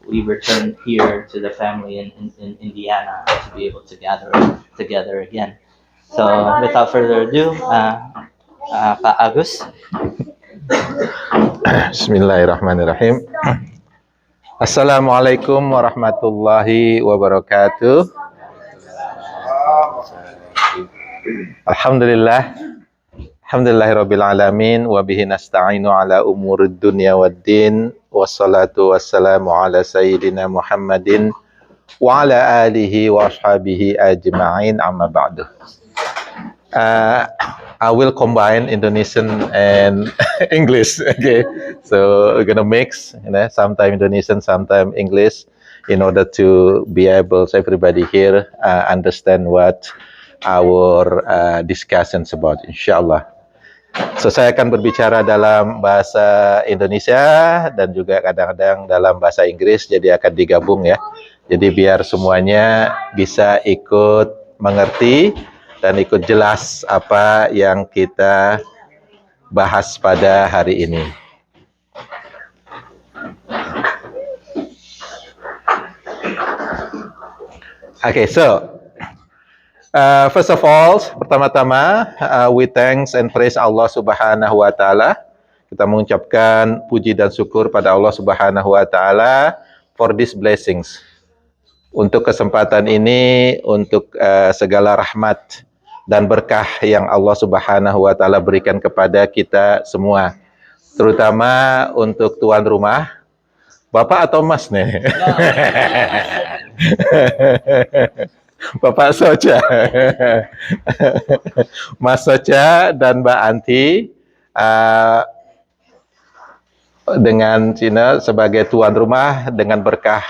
we return here to the family in Indiana to be able to gather together again. So without further ado, Pak Agus. Bismillahirrahmanirrahim. Assalamualaikum warahmatullahi wabarakatuh. Alhamdulillahirabbil alamin wa bihi nasta'inu ala umurid dunya waddin wassalatu wassalamu ala sayyidina Muhammadin wa ala alihi wa ashabihi ajma'in, amma ba'du. I will combine Indonesian and English. Okay, so we're gonna mix, sometime Indonesian, sometime English, in order to be able, so everybody here understand what our discussions about, insyaAllah. So saya akan berbicara dalam bahasa Indonesia dan juga kadang-kadang dalam bahasa Inggris, jadi akan digabung ya. Jadi biar semuanya bisa ikut mengerti dan ikut jelas apa yang kita bahas pada hari ini. Okay, so first of all, pertama-tama we thanks and praise Allah Subhanahu wa taala. Kita mengucapkan puji dan syukur pada Allah Subhanahu wa taala for these blessings. Untuk kesempatan ini, untuk segala rahmat dan berkah yang Allah Subhanahu wa taala berikan kepada kita semua. Terutama untuk tuan rumah, Bapak atau Mas nih? Bapak Socha, Mas Socha dan Mbak Anti dengan Cina sebagai tuan rumah dengan berkah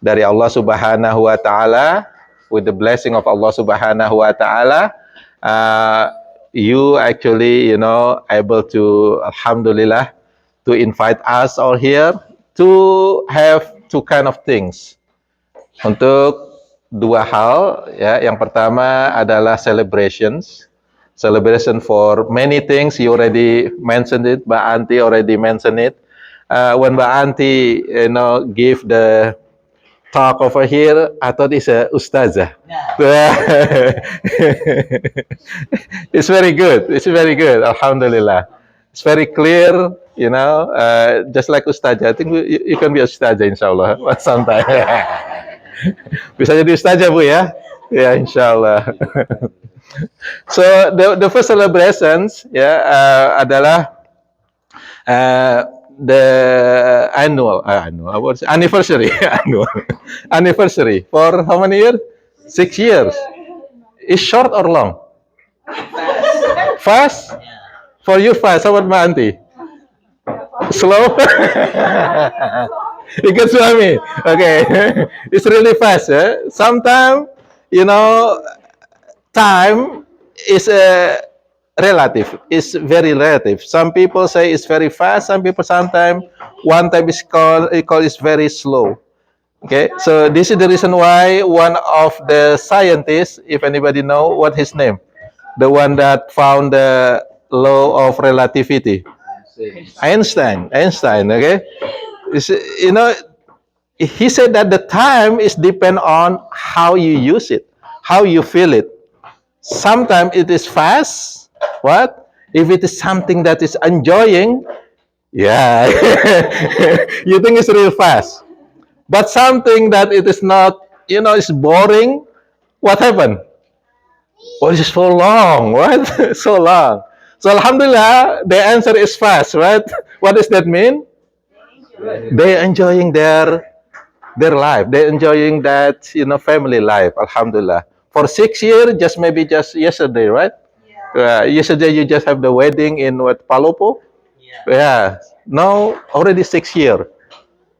dari Allah Subhanahu wa taala, with the blessing of Allah Subhanahu wa taala, you actually able to, alhamdulillah, to invite us all here to have two kind of things. Untuk dua hal ya. Yang pertama adalah celebration for many things. You already mentioned it, Mbak Anti already mentioned it. When Mbak Anti give the talk over here, I thought it's a ustazah. Yeah. It's very good. It's very good. Alhamdulillah. It's very clear, just like ustazah. I think you can be ustazah, insyaAllah, sometime. Bisa jadi ustazah, Bu, ya? Ya, insyaAllah. So, the first celebrations, adalah the anniversary anniversary for how many years? 6 years. Is short or long? Fast? For you fast. How about Mbak Anti? Slow? Ikut suami. Okay. It's really fast. Sometimes, time is relative. It's very relative. Some people say it's very fast. Some people sometimes one time is called is very slow. Okay, so this is the reason why one of the scientists, if anybody know what his name, the one that found the law of relativity, Einstein. Okay, he said that the time is depend on how you use it, how you feel it. Sometimes it is fast. What? If it is something that is enjoying, yeah, you think it's real fast. But something that it is not, is boring, what happened? Oh, it's so long. What? So long. So alhamdulillah, the answer is fast, right? What does that mean? They're enjoying their life. They're enjoying that, family life. Alhamdulillah. For 6 years, just yesterday, right? Yesterday you just have the wedding in Palopo. Yeah. Now already 6 years.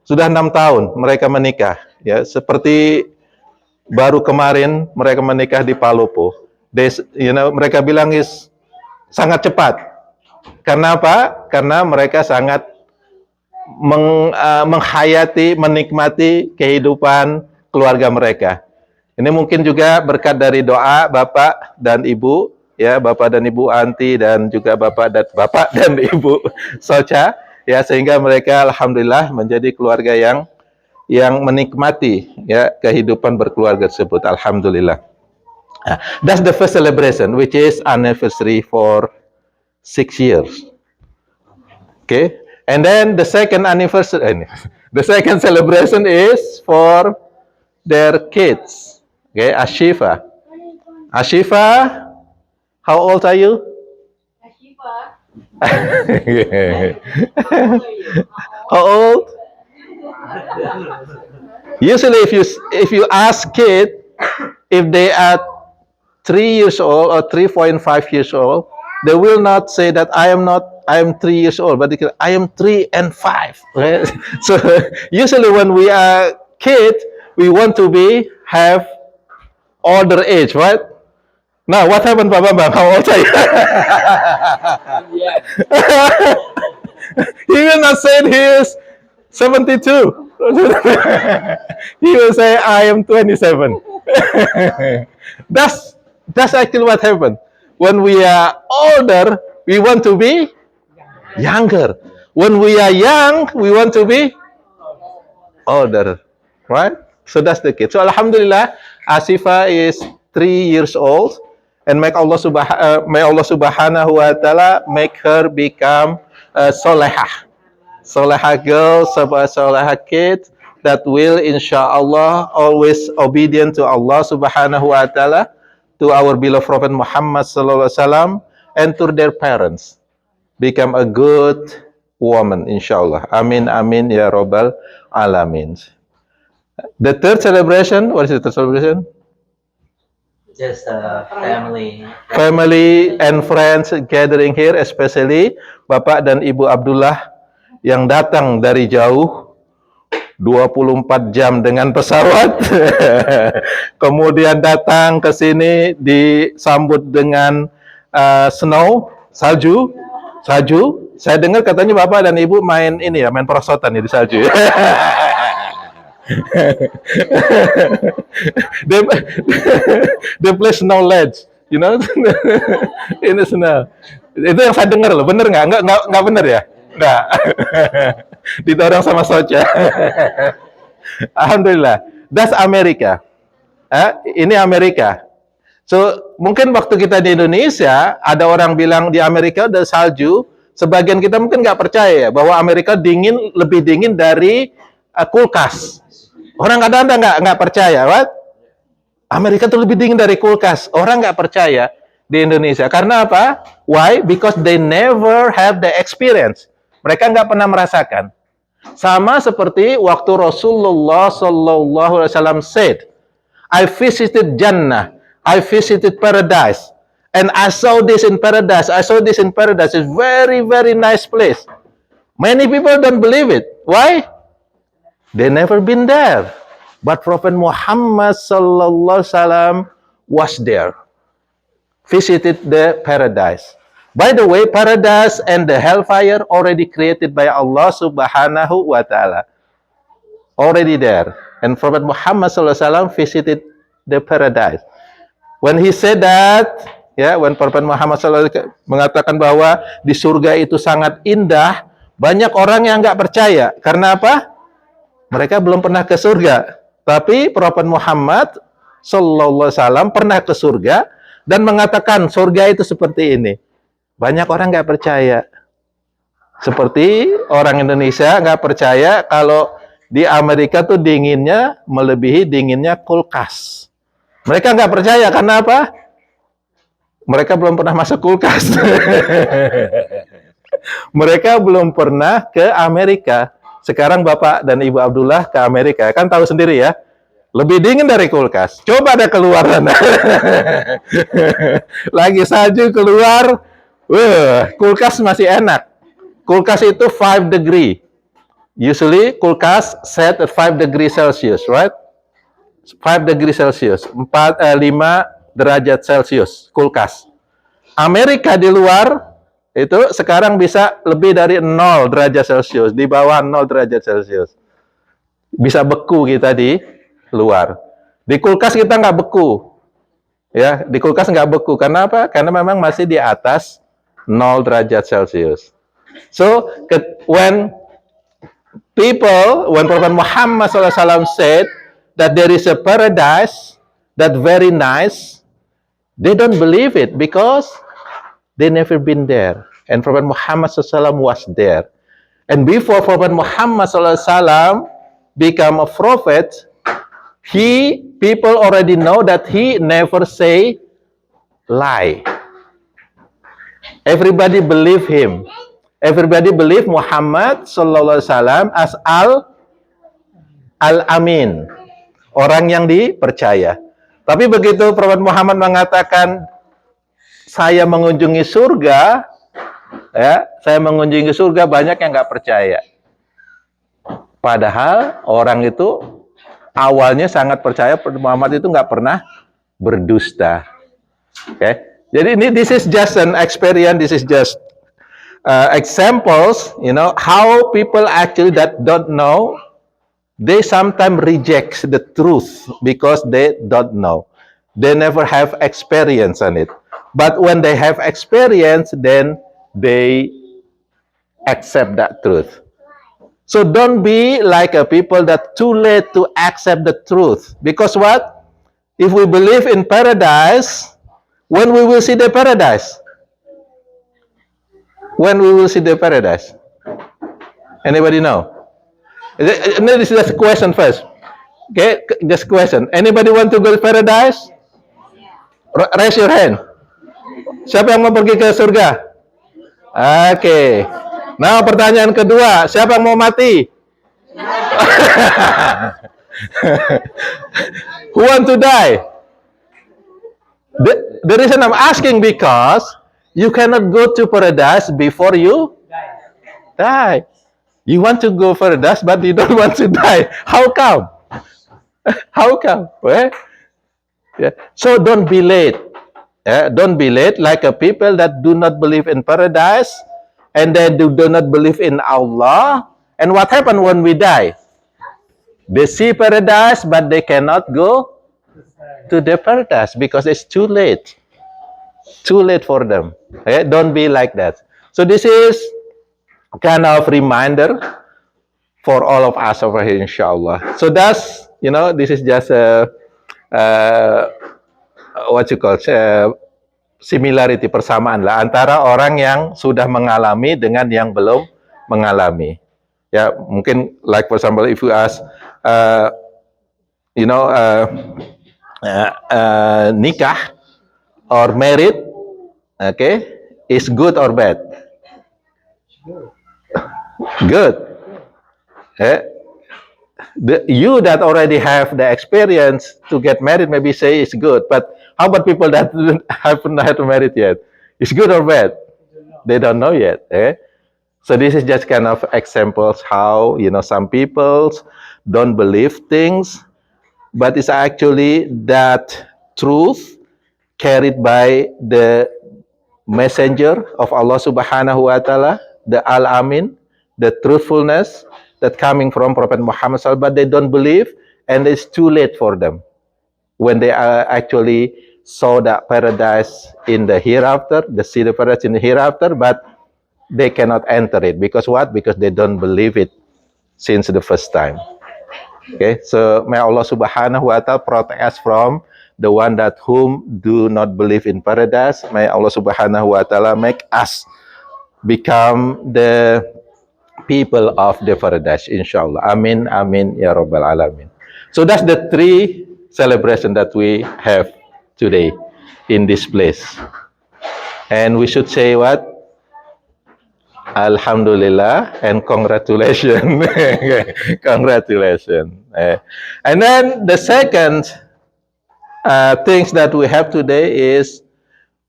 Sudah 6 tahun mereka menikah. Ya, seperti baru kemarin mereka menikah di Palopo. Mereka bilang is sangat cepat. Karena apa? Karena mereka sangat menghayati, menikmati kehidupan keluarga mereka. Ini mungkin juga berkat dari doa Bapak dan Ibu. Ya, Bapak dan Ibu Anti dan juga Bapak dan Ibu Socha, Ya, sehingga mereka alhamdulillah menjadi keluarga yang menikmati ya kehidupan berkeluarga tersebut. Alhamdulillah. That's the first celebration, which is anniversary for 6 years. Okay, and then the second anniversary, the second celebration is for their kids. Okay, Ashifa. Ashifa, how old are you? How old? Usually, if you ask kid if they are 3 years old or 3.5 years old, they will not say that I am 3 years old, but they can, I am 3 and 5. Right? So usually when we are kid, we want to have older age, right? Now what happened, Pak Bambang? How old are you? He will not say he is 72. He will say I am 27. That's actually what happened. When we are older, we want to be younger. When we are young, we want to be older. Right? So that's the case. So Alhamdulillah, Asifa is 3 years old, and may Allah Subhanahu wa Taala make her become a solehah girl, solehah kid that will insyaallah always obedient to Allah Subhanahu wa Taala, to our beloved Prophet Muhammad sallallahu alaihi wasallam, and to their parents. Become a good woman, insyaallah. Amin, amin, ya Rabbal Alamin. The third celebration, what is the third celebration? Just Family and friends gathering here, especially Bapak dan Ibu Abdullah yang datang dari jauh 24 jam dengan pesawat. Kemudian datang ke sini disambut dengan salju. Saya dengar katanya Bapak dan Ibu main perosotan ya di salju. they play snow ledge, you know, in the snow. Itu yang saya dengar loh, bener nggak? Nggak bener ya? Nggak. Didorong sama Socha. Alhamdulillah. That's Amerika. Ini Amerika. So mungkin waktu kita di Indonesia ada orang bilang di Amerika ada salju. Sebagian kita mungkin nggak percaya ya, bahwa Amerika lebih dingin dari kulkas. Orang kadang-kadang nggak percaya, right? Amerika tuh lebih dingin dari kulkas. Orang nggak percaya di Indonesia. Karena apa? Why? Because they never have the experience. Mereka nggak pernah merasakan. Sama seperti waktu Rasulullah Sallallahu Alaihi Wasallam said, I visited Jannah, I visited paradise, and I saw this in paradise. I saw this in paradise. It's very, very nice place. Many people don't believe it. Why? They never been there. But Prophet Muhammad sallallahu alaihi wasallam was there. Visited the paradise. By the way, paradise and the hellfire already created by Allah Subhanahu wa Ta'ala. Already there. And Prophet Muhammad sallallahu alaihi wasallam visited the paradise. When he said that, when Prophet Muhammad sallallahu alaihi wasallam mengatakan bahwa di surga itu sangat indah, banyak orang yang nggak percaya. Karena apa? Mereka belum pernah ke surga. Tapi Prophet Muhammad sallallahu alaihi wasallam pernah ke surga dan mengatakan surga itu seperti ini. Banyak orang nggak percaya. Seperti orang Indonesia nggak percaya kalau di Amerika tuh dinginnya melebihi dinginnya kulkas. Mereka nggak percaya karena apa? Mereka belum pernah masuk kulkas. Mereka belum pernah ke Amerika. Sekarang Bapak dan Ibu Abdullah ke Amerika, kan tahu sendiri ya, lebih dingin dari kulkas. Coba ada keluar sana. Lagi salju keluar, kulkas masih enak. Kulkas itu 5 degree. Usually kulkas set at 5 degree Celsius, right? 5 degree Celsius, 5 derajat Celsius, kulkas. Amerika di luar, itu sekarang bisa lebih dari 0 derajat Celcius, di bawah 0 derajat Celcius. Bisa beku kita di luar. Di kulkas kita nggak beku. Ya, di kulkas nggak beku. Karena apa? Karena memang masih di atas 0 derajat Celcius. So when Prophet Muhammad SAW said that there is a paradise that very nice, they don't believe it because they never been there. And Prophet Muhammad SAW was there. And before Prophet Muhammad SAW become a prophet, people already know that he never say lie. Everybody believe him. Everybody believe Muhammad sallallahu alaihi wasallam as al-amin, orang yang dipercaya. Tapi begitu Prophet Muhammad mengatakan saya mengunjungi surga, ya, saya mengunjungi surga, banyak yang nggak percaya. Padahal orang itu awalnya sangat percaya Muhammad itu nggak pernah berdusta. Okay? Jadi ini this is just an experience, this is just examples, how people actually that don't know, they sometimes reject the truth because they don't know. They never have experience on it. But when they have experience, then they accept that truth. So don't be like a people that too late to accept the truth. Because what? If we believe in paradise, when we will see the paradise? When we will see the paradise? Anybody know? This is just a question first. Okay, just question. Anybody want to go to paradise? Raise your hand. Siapa yang mau pergi ke surga? Oke. Nah, pertanyaan kedua, siapa yang mau mati? Who want to die? The reason I'm asking because you cannot go to paradise before you die. You want to go paradise, but you don't want to die. How come? How come? Well, yeah. So don't be late. Don't be late like a people that do not believe in paradise and then do not believe in Allah. And what happened when we die? They see paradise, but they cannot go to the paradise because it's too late. Too late for them. Don't be like that. So this is kind of reminder for all of us over here, inshallah. So that's, this is just a what you call similarity, persamaan lah antara orang yang sudah mengalami dengan yang belum mengalami. Ya, mungkin like for example if you ask nikah or married, okay, is good or bad? Good. You that already have the experience to get married maybe say it's good, but how about people that haven't had married yet? It's good or bad? They don't know yet. So this is just kind of examples how some people don't believe things, but it's actually that truth carried by the messenger of Allah Subhanahu wa Ta'ala, the Al-Amin, the truthfulness that coming from Prophet Muhammad SAW, but they don't believe, and it's too late for them when they actually saw that paradise in the hereafter, they see the paradise in the hereafter, but they cannot enter it. Because what? Because they don't believe it since the first time. Okay, so may Allah Subhanahu wa Ta'ala protect us from the one that whom do not believe in paradise. May Allah Subhanahu wa Ta'ala make us become the people of the paradise, inshallah. Amin, amin, ya rabbal alamin. So that's the three celebration that we have today in this place. And we should say what? Alhamdulillah and congratulations. Congratulations. And then the second things that we have today is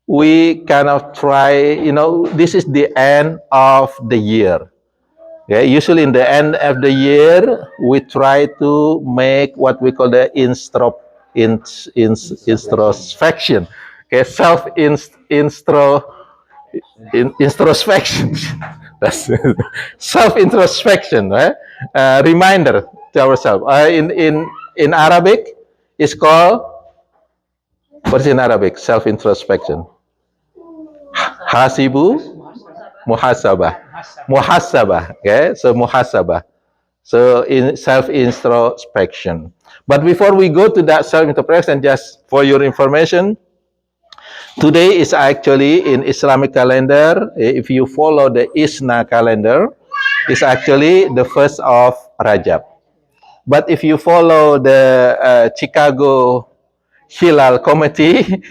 we kind of try, this is the end of the year. Okay, usually in the end of the year, we try to make what we call the introspection. Okay, introspection. That's self-introspection, right? Reminder to ourselves. In Arabic, it's called, what's in Arabic? Self-introspection. Hasibu Muhasabah. Muhasabah. Okay, so muhasabah. So in self-introspection. But before we go to that self-introspection, just for your information, today is actually in Islamic calendar. If you follow the ISNA calendar, it's actually the first of Rajab. But if you follow the Chicago Hilal Committee,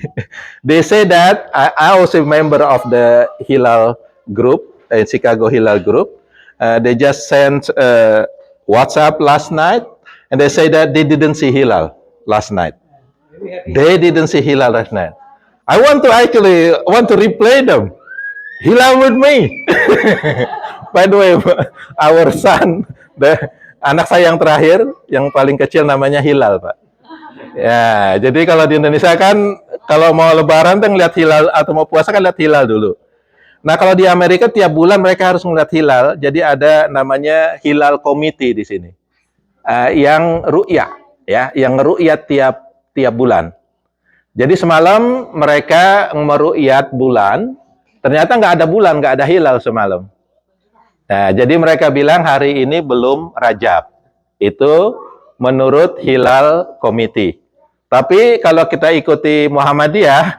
they say that I also a member of the Hilal group, Chicago Hilal group. They just sent WhatsApp last night, and they say that they didn't see Hilal last night. They didn't see Hilal last night. I want to replay them. Hilal with me. By the way, our son, anak saya yang terakhir, yang paling kecil namanya Hilal, Pak. Ya, jadi kalau di Indonesia kan kalau mau lebaran tuh ngeliat hilal atau mau puasa kan lihat hilal dulu. Nah, kalau di Amerika tiap bulan mereka harus ngeliat hilal. Jadi ada namanya Hilal Committee di sini. Yang ru'yah ya, yang ru'yat tiap bulan. Jadi semalam mereka meru'yat bulan, ternyata nggak ada bulan, nggak ada hilal semalam. Nah, jadi mereka bilang hari ini belum Rajab. Itu menurut Hilal Committee. Tapi kalau kita ikuti Muhammadiyah,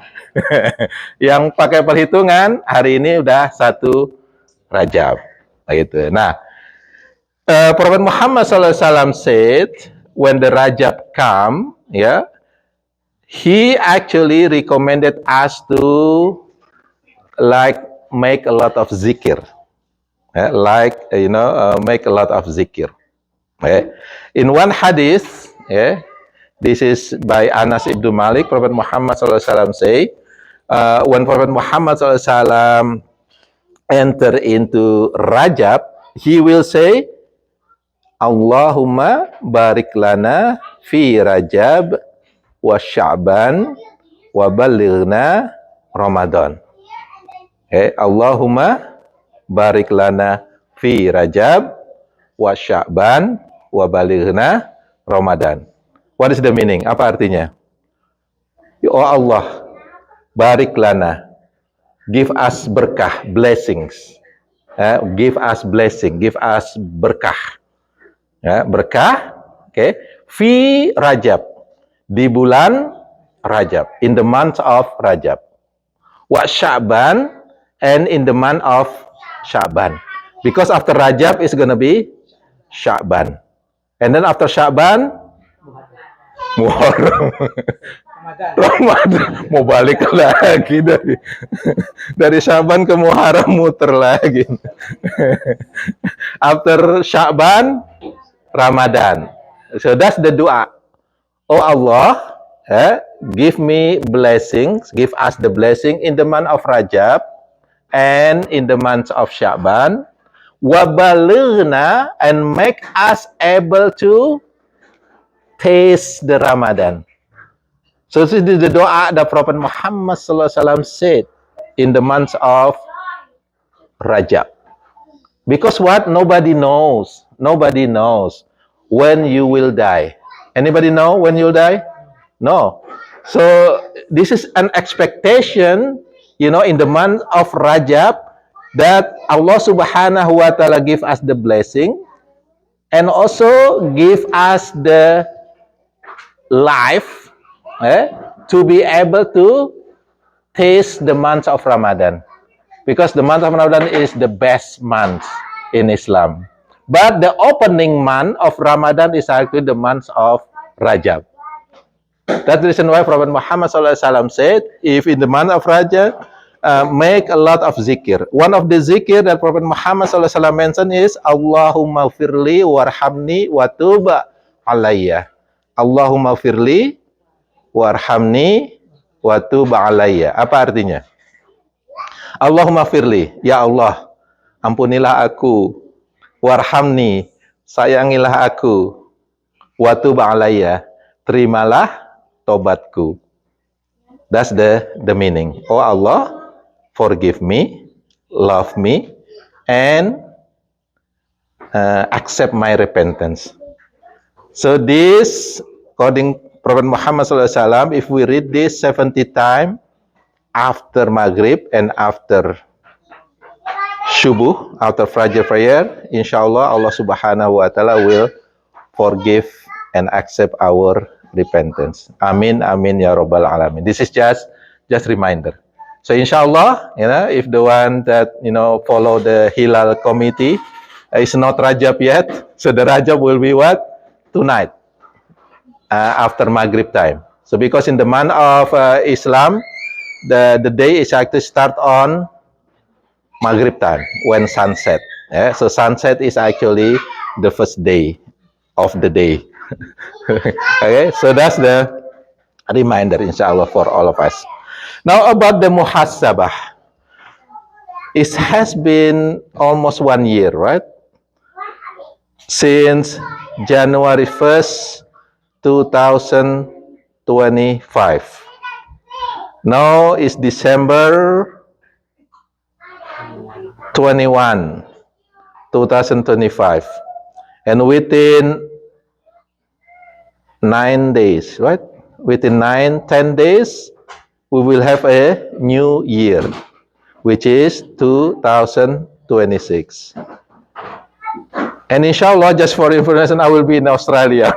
yang pakai perhitungan, hari ini udah 1 Rajab. Gitu. Nah, Prophet Muhammad SAW said, when the Rajab come, yeah, he actually recommended us to like make a lot of zikir, make a lot of zikir. Okay. In one hadith, this is by Anas ibn Malik, Prophet Muhammad SAW say, when Prophet Muhammad SAW enter into Rajab, he will say, Allahumma barik lana fi Rajab wa Sya'ban wa balighna Ramadan. Okay. Allahumma barik lana fi Rajab wa Sya'ban wa balighna Ramadan. What is the meaning? Apa artinya? Oh Allah, barik lana, give us berkah, blessings. Give us blessing, give us berkah. Berkah, okay. Fi Rajab, di bulan Rajab, in the month of Rajab. Wa Sya'ban, and in the month of Sya'ban. Because after Rajab is gonna be Sya'ban. And then after Sya'ban, Muharram. Ramadan. Mau balik lagi dari Sya'ban ke Muharram, muter lagi. After Sya'ban, Ramadan. So that's the dua. Oh Allah, give me blessings, give us the blessing in the month of Rajab and in the month of Sya'ban. Wabalighna, and make us able to taste the Ramadan. So this is the doa that Prophet Muhammad SAW said in the month of Rajab. Because what? Nobody knows when you will die. Anybody know when you'll die? No. So this is an expectation, in the month of Rajab, that Allah Subhanahu wa Ta'ala give us the blessing and also give us the life to be able to taste the month of Ramadan, because the month of Ramadan is the best month in Islam. But the opening month of Ramadan is actually the month of Rajab. That's the reason why Prophet Muhammad SAW said, if in the month of Rajab, make a lot of zikir. One of the zikir that Prophet Muhammad SAW mentioned is Allahumma firli warhamni wa tub alayya. Allahumma firli warhamni wa tub alayya. Apa artinya? Allahumma firli, ya Allah, ampunilah aku. Warhamni, sayangilah aku. Wa tub alayya, terimalah tobatku. That's the meaning. Oh Allah, forgive me, love me, and accept my repentance. So this, according Prophet Muhammad SAW, if we read this 70 times after Maghrib and after subuh, after Fajr prayer, inshallah Allah Subhanahu wa taala will forgive and accept our repentance. Amin, amin ya rabbal alamin. This is just reminder. So inshallah, if the one that follow the Hilal committee is not Rajab yet, so the Rajab will be what? Tonight, after Maghrib time. So because in the month of Islam, the day is actually start on Maghrib time when sunset. Yeah? So sunset is actually the first day of the day. Okay, so that's the reminder, inshallah, for all of us. Now about the muhasabah. It has been almost 1 year, right? Since January 1st, 2025. Now it's December 21, 2025. And within 9 days, right? Within 10 days, we will have a new year, which is 2026. And inshallah, just for information, I will be in Australia.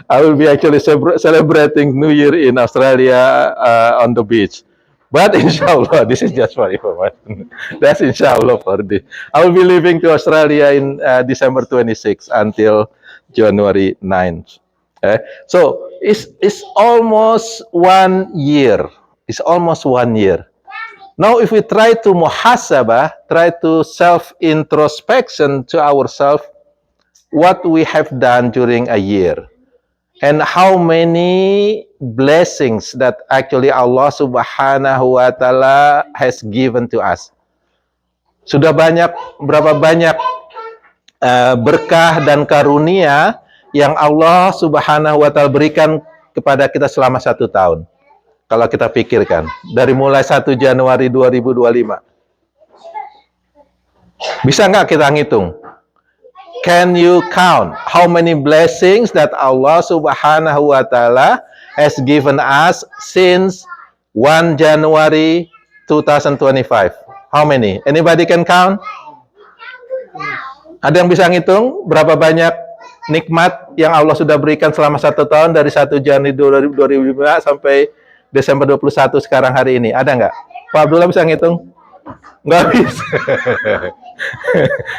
I will be actually celebrating New Year in Australia on the beach. But inshallah, this is just for information. That's inshallah for this. I will be leaving to Australia in December 26 until January 9th. So it's almost 1 year. It's almost 1 year. Now, if we try to muhasabah, try to self-introspection to ourselves, what we have done during a year, and how many blessings that actually Allah Subhanahu wa Ta'ala has given to us. Berapa banyak berkah dan karunia yang Allah Subhanahu wa Ta'ala berikan kepada kita selama 1 tahun. Kalau kita pikirkan, dari mulai 1 Januari 2025. Bisa nggak kita ngitung? Can you count how many blessings that Allah Subhanahu wa Ta'ala has given us since 1 January 2025? How many? Anybody can count? Ada yang bisa ngitung berapa banyak nikmat yang Allah sudah berikan selama 1 tahun dari 1 Januari 2025 sampai Desember 21 sekarang hari ini? Ada nggak? Pak Abdullah bisa ngitung? Nggak bisa.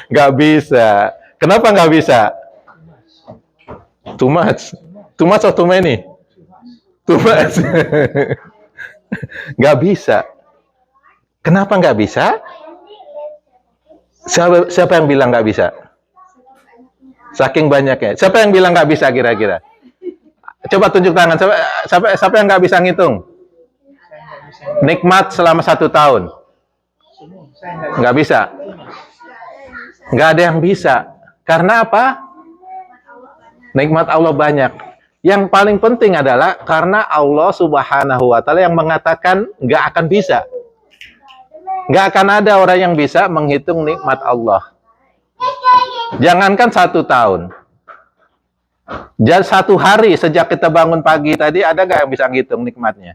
Nggak bisa. Kenapa nggak bisa? Too much. Too much or too many? Too much. Nggak bisa. Kenapa nggak bisa? Siapa yang bilang nggak bisa? Saking banyaknya. Siapa yang bilang nggak bisa kira-kira? Coba tunjuk tangan. Siapa yang nggak bisa ngitung? Nikmat selama 1 tahun. Nggak bisa. Nggak ada yang bisa. Karena apa? Nikmat Allah banyak. Yang paling penting adalah karena Allah Subhanahu wa Ta'ala yang mengatakan nggak akan bisa. Nggak akan ada orang yang bisa menghitung nikmat Allah. Jangankan 1 tahun. Jadi 1 hari sejak kita bangun pagi tadi, ada nggak yang bisa ngitung nikmatnya?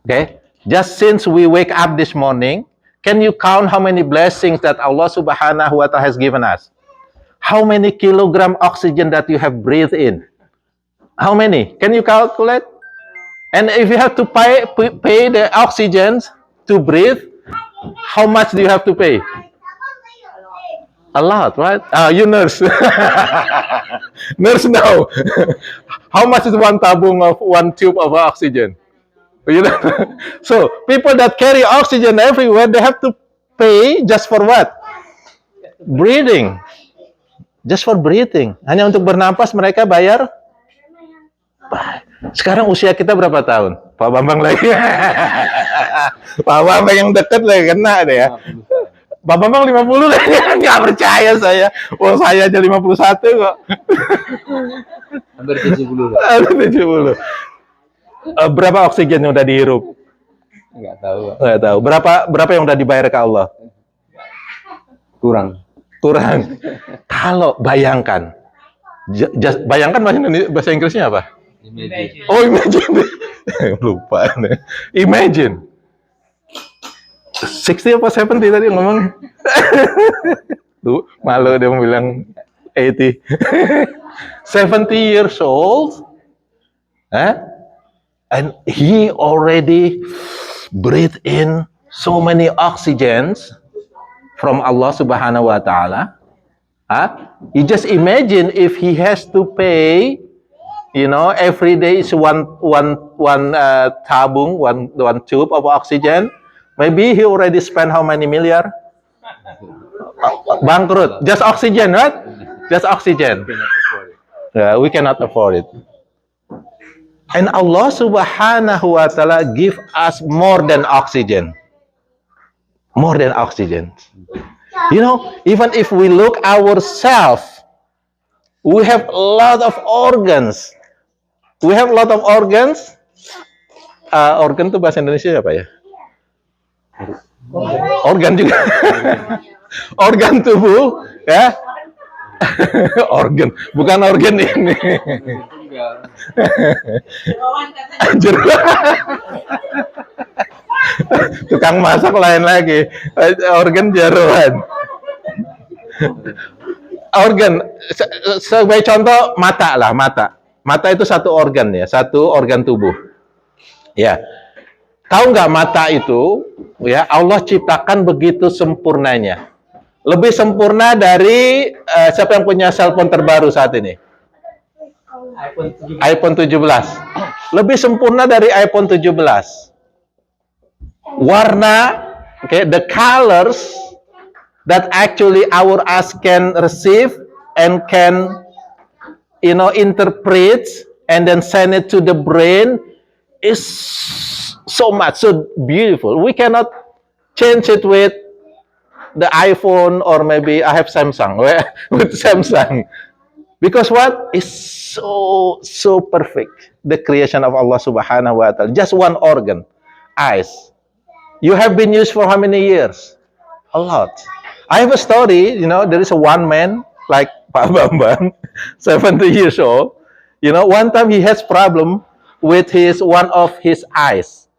Okay? Just since we wake up this morning, can you count how many blessings that Allah Subhanahu wa Ta'ala has given us? How many kilogram oxygen that you have breathed in? How many? Can you calculate? And if you have to pay the oxygen to breathe, how much do you have to pay? A lot, right? You nurse. Nurse know. How much is 1 tabung of 1 tube of oxygen? You know? So, people that carry oxygen everywhere, they have to pay just for what? Breathing. Just for breathing. Hanya untuk bernapas mereka bayar. Sekarang usia kita berapa tahun? Pak Bambang lagi. Pak Bambang yang dekat lagi kena deh ya. Pak Bambang 50 lagi. Nggak percaya saya. Oh, saya aja 51 kok. Hampir 70. Hampir 70. Berapa oksigen yang udah dihirup? Nggak tahu. Nggak tahu. Berapa yang udah dibayar ke Allah? Kurang. Kalau bayangkan. Bayangkan bahasa Inggrisnya apa? Imagine. Oh, imagine. Lupa. Imagine. 60 apa 70 tadi ngomong? Tuh, malu dia bilang 80. 70 years old. And he already breathed in so many oxygens from Allah Subhanahu wa Ta'ala. You just imagine if he has to pay, every day is one tabung, one tube of oxygen. Maybe he already spent how many million? Bangkrut. Just oxygen, right? Just oxygen. Yeah, we cannot afford it. And Allah Subhanahu wa Ta'ala give us more than oxygen. More than oxygen. Even if we look ourselves, we have a lot of organs. We have a lot of organs. Organ itu bahasa Indonesia apa ya? Organ juga. Organ tubuh, ya. Organ, bukan organ ini. Tukang masak lain lagi. Organ jeroan. Organ, sebagai contoh mata lah, mata. Mata itu satu organ ya, satu organ tubuh. Ya, tahu nggak mata itu? Ya, Allah ciptakan begitu sempurnanya. Lebih sempurna dari siapa yang punya cellphone terbaru saat ini? iPhone 17. Lebih sempurna dari iPhone 17. Warna, the colors that actually our eyes can receive and can interpret and then send it to the brain is so much, so beautiful. We cannot change it with the iPhone, or maybe I have Samsung, with Samsung. Because what is so perfect, the creation of Allah Subhanahu wa Ta'ala. Just one organ, eyes. You have been used for how many years? A lot. I have a story, there is a one man, like Pak Bambang, 70 years old. One time he has problem with one of his eyes.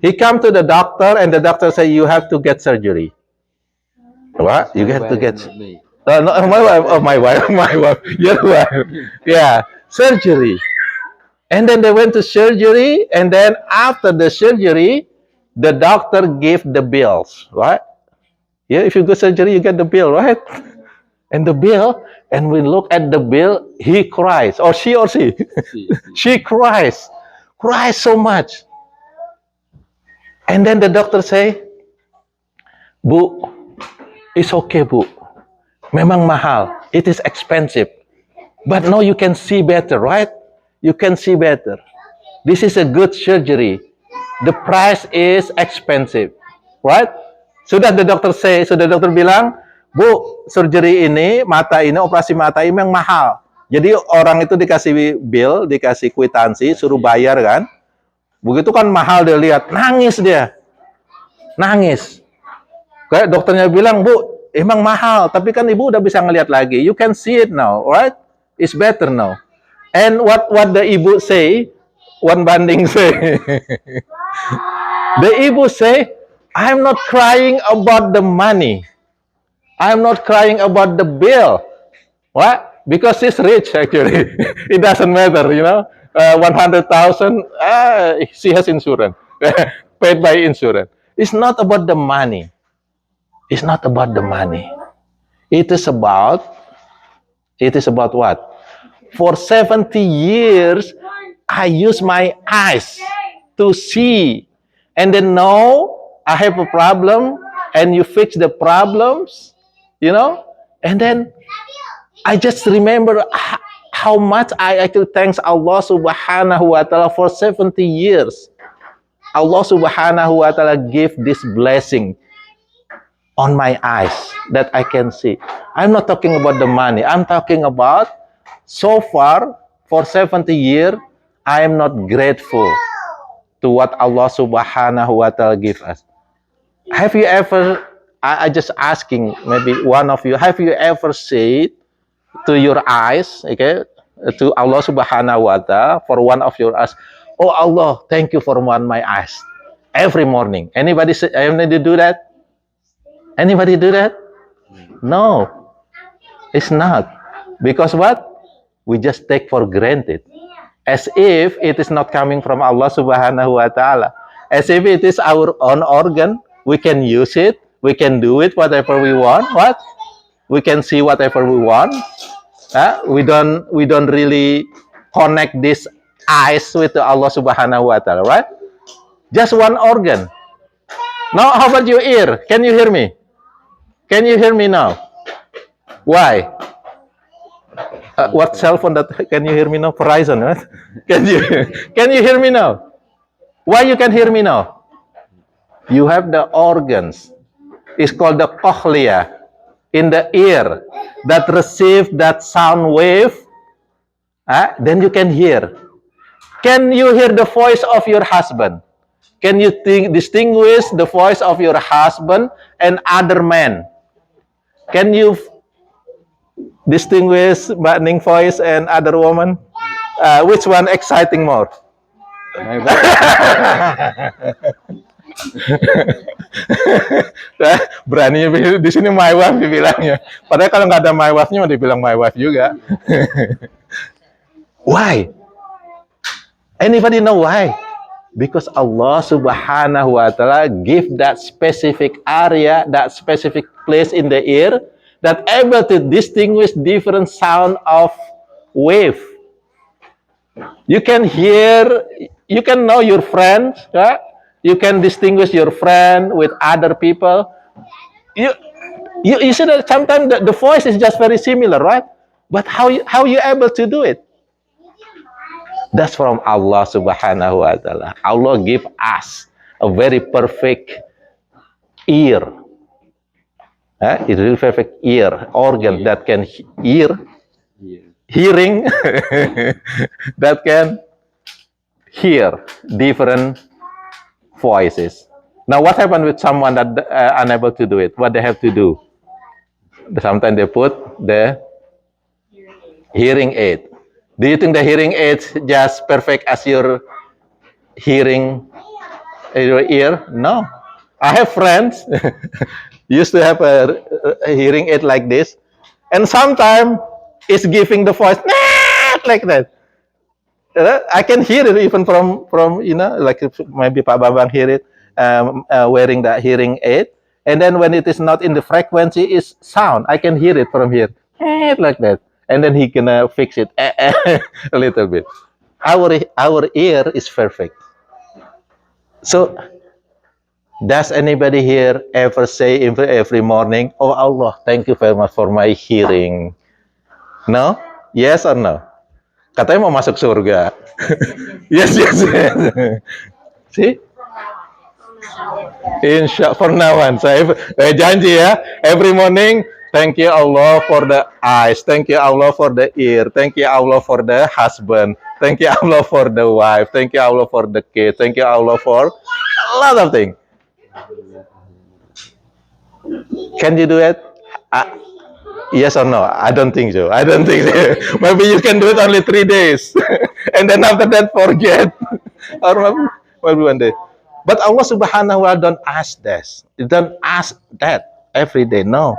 He come to the doctor, and the doctor say, you have to get surgery. What? You have to get... No, my wife, your wife. Yeah, surgery. And then they went to surgery, and then after the surgery, the doctor gave the bills, right? Yeah, if you go surgery, you get the bill, right? And the bill, and we look at the bill, he cries, or she. She cries so much. And then the doctor say, Bu, it's okay, Bu. Memang mahal. It is expensive. But now you can see better, right? You can see better. This is a good surgery. The price is expensive, right? Sudah the doctor bilang, Bu, surgery ini, operasi mata ini yang mahal. Jadi orang itu dikasih bill, dikasih kwitansi, suruh bayar kan. Begitu kan mahal, dia lihat, nangis dia. Nangis. Kayak dokternya bilang, Bu, emang mahal, tapi kan ibu udah bisa ngelihat lagi. You can see it now, right? It's better now. And what the ibu say, Wan Banding say, the ibu say, I'm not crying about the money. I'm not crying about the bill. What? Because she's rich actually. It doesn't matter, 100,000, she has insurance, paid by insurance. It's not about the money. It's not about the money. It is about what? For 70 years, I use my eyes to see. And then now, I have a problem, and you fix the problems, And then, I just remember how much I actually thanks Allah Subhanahu wa Ta'ala for 70 years. Allah Subhanahu wa Ta'ala gave this blessing on my eyes that I can see. I'm not talking about the money. I'm talking about so far for 70 years, I am not grateful to what Allah Subhanahu wa Ta'ala give us. Have you ever, I just asking maybe one of you, have you ever said to your eyes, okay, to Allah Subhanahu wa Ta'ala for one of your eyes, oh Allah, thank you for my eyes. every morning. Anybody do that? Anybody do that? No, it's not. Because what? We just take for granted. As if it is not coming from Allah subhanahu wa ta'ala. As if it is our own organ. We can use it. We can do it whatever we want. What? We can see whatever we want. We don't really connect this eyes with Allah subhanahu wa ta'ala, right? Just one organ. Now, how about your ear? Can you hear me? Can you hear me now? Why? What cell phone that can you hear me now? Verizon, right? Can you hear me now? Why you can hear me now? You have the organs. It's called the cochlea in the ear that receive that sound wave. Then you can hear. Can you hear the voice of your husband? Can you distinguish the voice of your husband and other men? Can you distinguish Mbak Ning voice and other woman? Which one exciting more? My wife. Berani di sini my wife dibilangnya. Padahal kalau nggak ada my wife-nya mau dibilang my wife juga. Why? Anybody know why? Because Allah subhanahu wa ta'ala give that specific area, that specific place in the ear that able to distinguish different sound of wave. You can hear, you can know your friends, right? You can distinguish your friend with other people. You see that sometimes the voice is just very similar, right? But how you able to do it? That's from Allah subhanahu wa ta'ala. Allah give us a very perfect ear. A really perfect ear, organ that can hearing, that can hear different voices. Now, what happened with someone that unable to do it? What they have to do? Sometimes they put the hearing aid. Do you think the hearing aid just perfect as your hearing, your ear? No. I have friends used to have a hearing aid like this, and sometimes it's giving the voice like that. I can hear it even from like maybe Pak Bambang hear it wearing that hearing aid, and then when it is not in the frequency, it's sound. I can hear it from here, like that, and then he can fix it a little bit. Our ear is perfect. So, does anybody here ever say every morning, "Oh Allah, thank you very much for my hearing"? No? Yes or no? Katanya mau masuk surga. Yes. See? Insya for now on. Saya janji ya, every morning, thank you Allah for the eyes, thank you Allah for the ear, thank you Allah for the husband, thank you Allah for the wife, thank you Allah for the kid, thank you Allah for a lot of things. Can you do it? Yes or no? I don't think so. Maybe you can do it only 3 days. And then after that, forget. Or maybe 1 day. But Allah subhanahu wa ta'ala don't ask this. He don't ask that every day. No.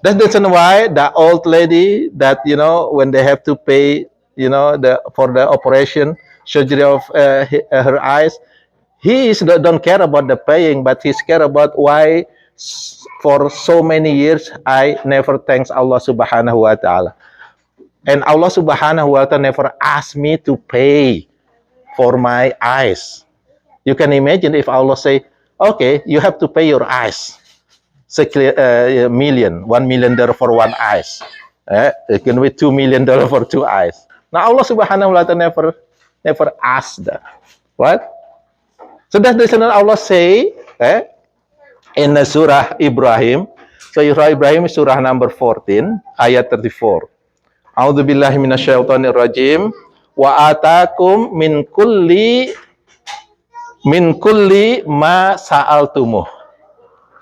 That's the reason why the old lady that, when they have to pay, for the operation, surgery of her eyes, don't care about the paying, but he's care about why for so many years I never thanks Allah subhanahu wa ta'ala. And Allah subhanahu wa ta'ala never asked me to pay for my eyes. You can imagine if Allah say, okay, you have to pay your eyes. $1 million for one eyes. It can be $2 million for 2 eyes. Now Allah subhanahu wa ta'ala never asked that. What? So that's the reason Allah say, in the Surah Ibrahim. So Surah Ibrahim is Surah number 14, ayat 34. A'udzu billahi minasyaitonir rajim. Wa atakum min kulli ma sa'altumuh.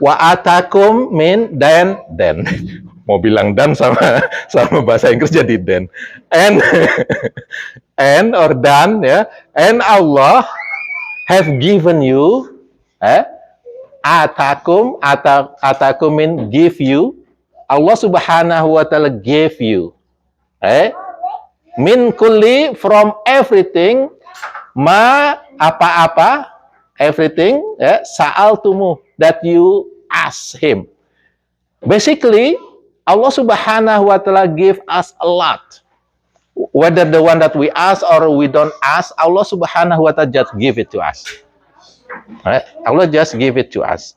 Wa atakum min dan. Mau bilang dan sama bahasa Inggris jadi dan. And or dan ya. And Allah have given you Atakum mean give you. Allah Subhanahu wa taala gave you. Min kulli, from everything, ma apa-apa, everything, sa'altumu, that you ask him. Basically, Allah Subhanahu wa taala give us a lot. Whether the one that we ask or we don't ask, Allah Subhanahu wa taala just give it to us. Right? Allah just give it to us.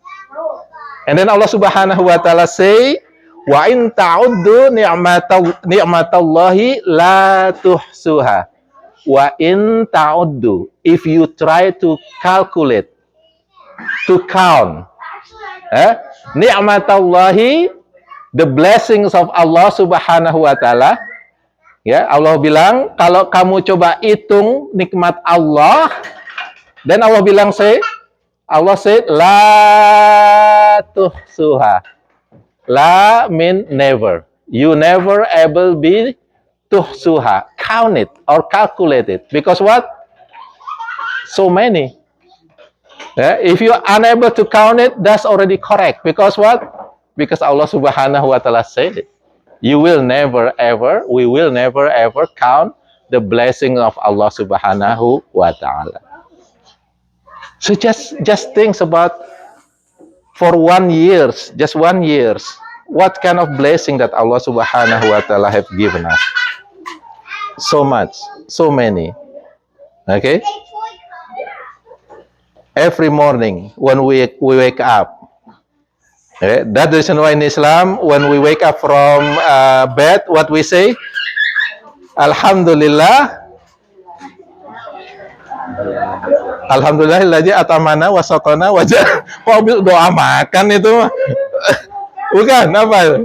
And then Allah Subhanahu wa taala say, wa in ta'uddu ni'matallahi la tuhsuha. Wa in ta'uddu, if you try to calculate, to count, ni'matallahi, the blessings of Allah Subhanahu wa taala. Ya, Allah bilang, kalau kamu coba hitung nikmat Allah, dan Allah bilang Allah say, la tuhsuha. La mean never. You never able be tuhsuha. Count it or calculate it. Because what? So many. If you are unable to count it, that's already correct. Because what? Because Allah Subhanahu wa taala said it. We will never ever count the blessing of Allah Subhanahu wa taala. So just think about for 1 year, just 1 year, what kind of blessing that Allah Subhanahu wa taala have given us. So much, so many. Okay? Every morning when we wake up, that's the reason why in Islam, when we wake up from bed, what we say? Alhamdulillah. Alhamdulillahilladzi atamana wa saqana wa doa makan itu mah. Bukan apa?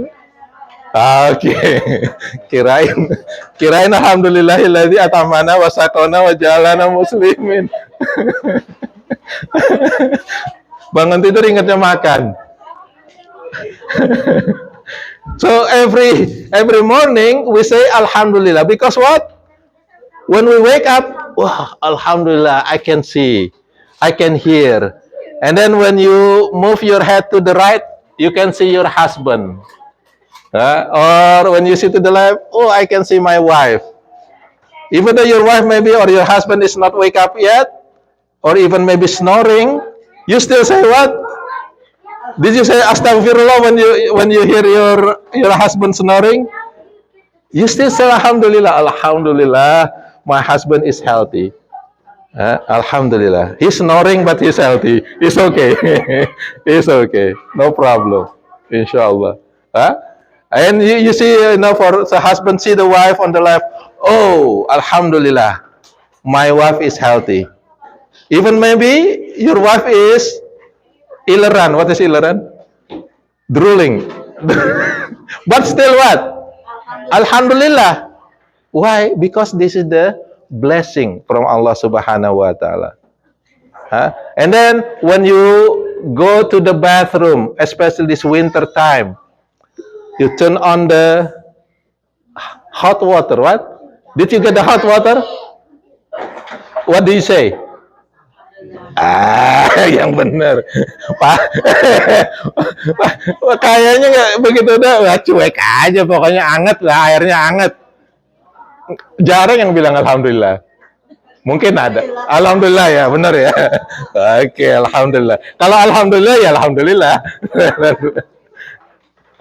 Oke. Kirain alhamdulillahilladzi atamana wa saqana wa jalana muslimin. Bangun tidur ingatnya makan. So every morning we say alhamdulillah, because what? When we wake up, wow, alhamdulillah, I can see, I can hear. And then when you move your head to the right, you can see your husband. Or when you sit to the left, oh, I can see my wife. Even though your wife maybe or your husband is not wake up yet, or even maybe snoring, you still say what? Did you say astagfirullah when you hear your husband snoring? You still say alhamdulillah, alhamdulillah, my husband is healthy. Alhamdulillah, he's snoring but he's healthy. It's okay. It's okay, no problem. Inshallah. And you see, for the husband see the wife on the left. Oh, alhamdulillah, my wife is healthy. Even maybe your wife is ileran. What is ileran? Drooling. But still what? Alhamdulillah. Why? Because this is the blessing from Allah Subhanahu wa taala. And then when you go to the bathroom, especially this winter time, you turn on the hot water. What? Did you get the hot water? What do you say? Yang benar, Pak. Kayaknya nggak begitu dah, cuek aja, pokoknya anget lah, airnya anget. Jarang yang bilang alhamdulillah. Mungkin ada. Alhamdulillah ya, benar ya. Oke, alhamdulillah. Kalau alhamdulillah ya alhamdulillah.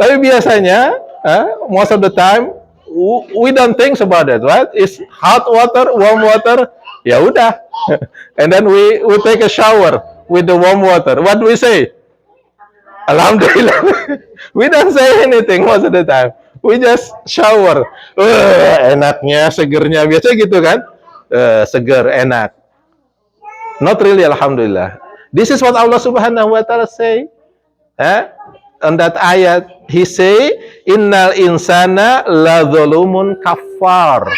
Tapi biasanya, most of the time, we don't think about it, right? It's hot water, warm water. Ya udah, and then we take a shower with the warm water. What do we say? Alhamdulillah. We don't say anything most of the time. We just shower. Enaknya, segernya, biasa gitu kan? Seger, enak. Not really alhamdulillah. This is what Allah Subhanahu wa taala say. On that ayat, He say, "Innal insana la zulumun kafar."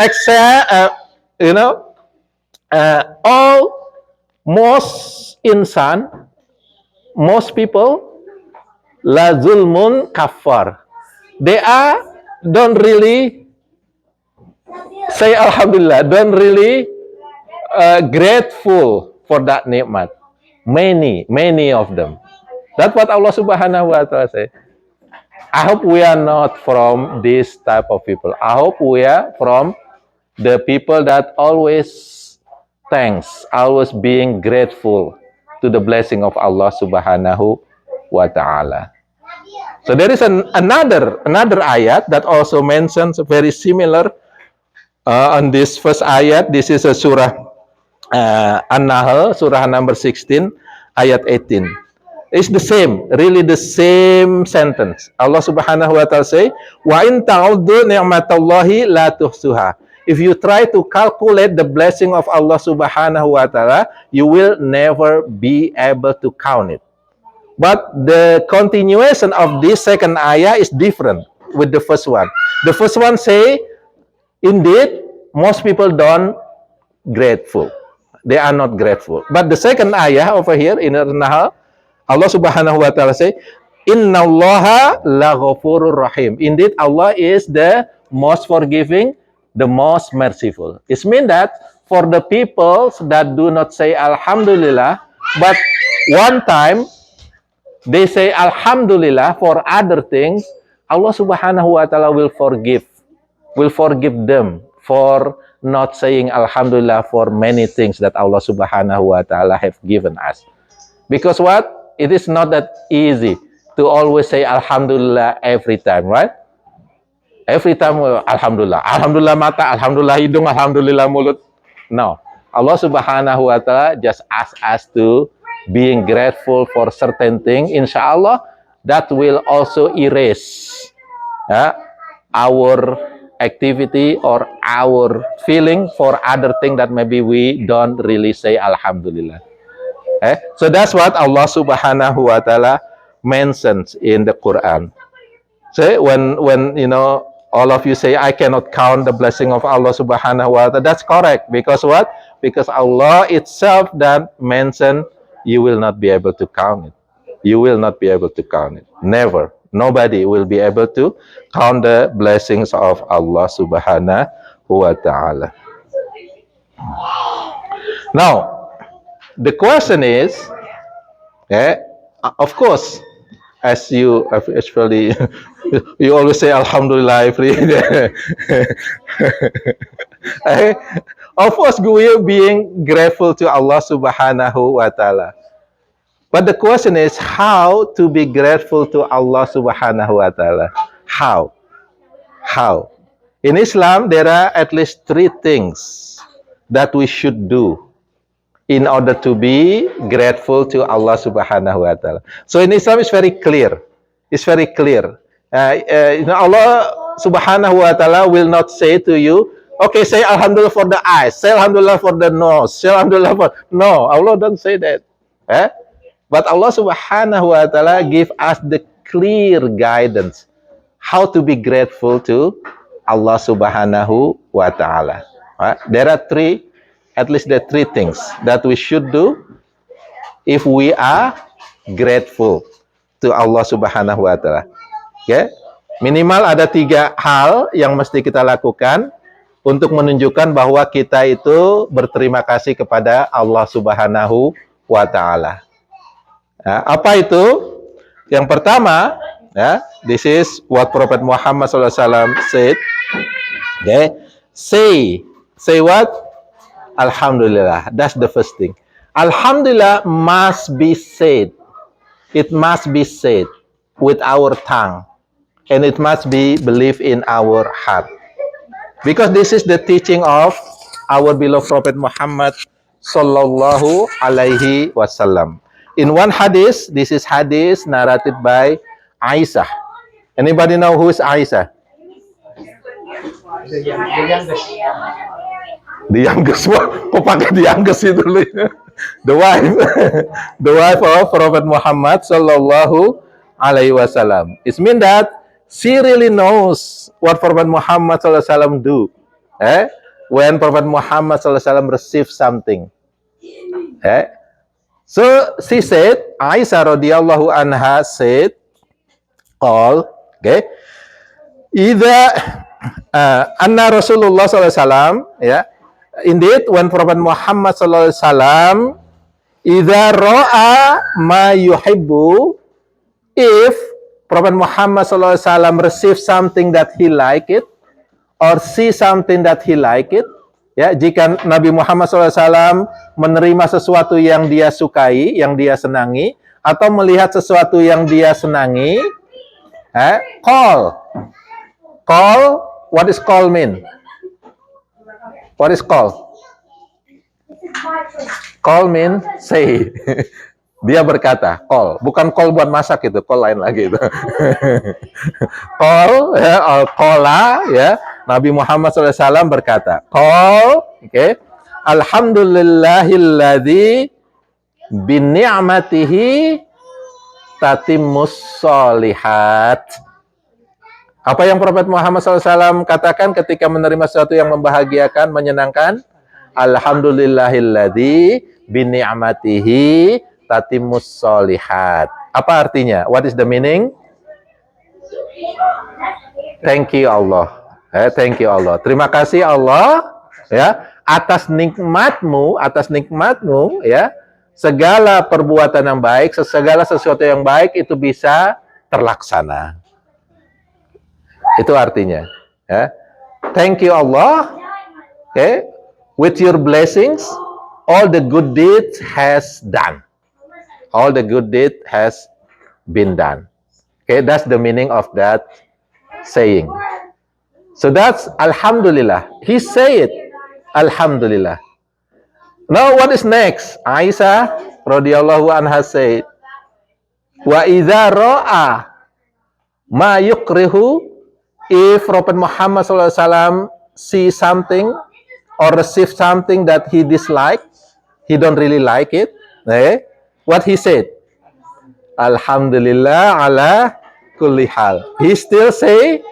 Except most people, la zulmun kafar. They don't really say alhamdulillah, don't really grateful for that nikmat. Many of them. That's what Allah Subhanahu wa Ta'ala say. I hope we are not from this type of people. I hope we are from the people that always thanks, always being grateful to the blessing of Allah Subhanahu wa Ta'ala. So there is another ayat that also mentions very similar on this first ayat. This is a surah An-Nahl, surah number 16, ayat 18. It's the same, really the same sentence. Allah Subhanahu wa Ta'ala say, "Wa in ta'uddu ni'matallahi la tuhsuha." If you try to calculate the blessing of Allah Subhanahu wa Ta'ala, you will never be able to count it. But the continuation of this second ayah is different with the first one. The first one say, indeed, most people don't grateful. They are not grateful. But the second ayah over here in An-Nahl, Allah Subhanahu wa Ta'ala say, "Innallaha laghafurur rahim." Indeed, Allah is the most forgiving, the most merciful. It means that for the people that do not say Alhamdulillah, but one time they say Alhamdulillah for other things, Allah Subhanahu wa Ta'ala will forgive them for not saying Alhamdulillah for many things that Allah Subhanahu wa Ta'ala have given us. Because what? It is not that easy to always say Alhamdulillah every time, right? Every time, Alhamdulillah. Alhamdulillah mata, Alhamdulillah hidung, Alhamdulillah mulut. No. Allah Subhanahu wa Ta'ala just ask us to being grateful for certain thing. Insya Allah, that will also erase our activity or our feeling for other thing that maybe we don't really say Alhamdulillah. So that's what Allah Subhanahu wa Ta'ala mentions in the Quran. So when you know all of you say I cannot count the blessing of Allah Subhanahu wa Ta'ala, that's correct. Because what? Because Allah itself that mentioned you will not be able to count it. You will not be able to count it. Never. Nobody will be able to count the blessings of Allah Subhanahu wa Ta'ala. Now, the question is, of course, as you actually, you always say Alhamdulillah every day. Of course, we are being grateful to Allah Subhanahu wa Ta'ala. But the question is how to be grateful to Allah Subhanahu wa Ta'ala. How? In Islam, there are at least 3 things that we should do in order to be grateful to Allah Subhanahu wa Ta'ala. So in Islam, it's very clear. It's very clear. Allah Subhanahu wa Ta'ala will not say to you, okay, say Alhamdulillah for the eyes, say Alhamdulillah for the nose, say Alhamdulillah for... No, Allah don't say that. But Allah Subhanahu wa Ta'ala give us the clear guidance how to be grateful to Allah Subhanahu wa Ta'ala. There are 3, at least the 3 things that we should do if we are grateful to Allah Subhanahu wa Ta'ala. Minimal ada 3 hal yang mesti kita lakukan untuk menunjukkan bahwa kita itu berterima kasih kepada Allah Subhanahu wa Ta'ala. Apa itu? Yang pertama, this is what Prophet Muhammad SAW said. Say what? Alhamdulillah. That's the first thing. Alhamdulillah must be said. It must be said with our tongue. And it must be believed in our heart. Because this is the teaching of our beloved Prophet Muhammad Sallallahu Alaihi Wasallam. In one hadith, this is hadith narrated by Aisyah. Anybody know who is Aisyah? The youngest one. Kok pakai the youngest itu dulu? The wife. The wife of Prophet Muhammad Sallallahu Alaihi Wasallam. It means that she really knows what Prophet Muhammad Sallallahu Alaihi Wasallam do. When Prophet Muhammad Sallallahu Alaihi Wasallam receives something. So she said, Aisyah radhiyallahu anha said, anna Rasulullah sallallahu alaihi wasallam, indeed when Prophet Muhammad sallallahu alaihi wasallam Idza ra'a ma yuhibbu, if Prophet Muhammad SAW receive something that he like it, or see something that he like it, ya, jika Nabi Muhammad SAW menerima sesuatu yang dia sukai, yang dia senangi, atau melihat sesuatu yang dia senangi, call. What is call mean? What is call? Call mean say. Dia berkata, call. Bukan call buat masak itu, call lain lagi itu. Call, ya, or calla, ya. Nabi Muhammad SAW berkata, call, okay. Alhamdulillahilladzi bini'matihi tatimmus sholihat. Apa yang Prophet Muhammad SAW katakan ketika menerima sesuatu yang membahagiakan, menyenangkan? Alhamdulillahilladzi bini'matihi tatimmus sholihat. Apa artinya? What is the meaning? Thank you Allah. Thank you Allah. Terima kasih Allah, ya, atas nikmatmu, ya, segala perbuatan yang baik, segala sesuatu yang baik itu bisa terlaksana. Itu artinya, ya. Thank you Allah. Okay, with your blessings, all the good deeds has done. All the good deed has been done. Okay, that's the meaning of that saying. So that's Alhamdulillah. He said Alhamdulillah. Now what is next? Aisyah radhiyallahu anha said, wa idza ra'a ma yukrihu, if Prophet Muhammad SAW see something or receive something that he dislike, he don't really like it, what he said? Alhamdulillah ala kulli hal. He still say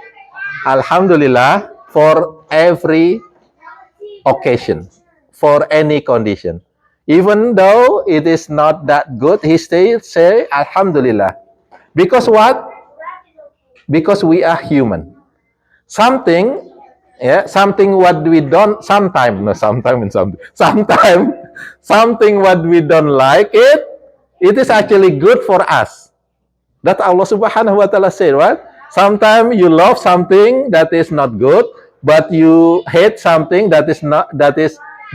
Alhamdulillah for every occasion, for any condition. Even though it is not that good, he still say Alhamdulillah. Because what? Because we are human. Something what we don't, something what we don't like it is actually good for us. That Allah Subhanahu wa Ta'ala said, what? Sometimes you love something that is not good, but you hate something that is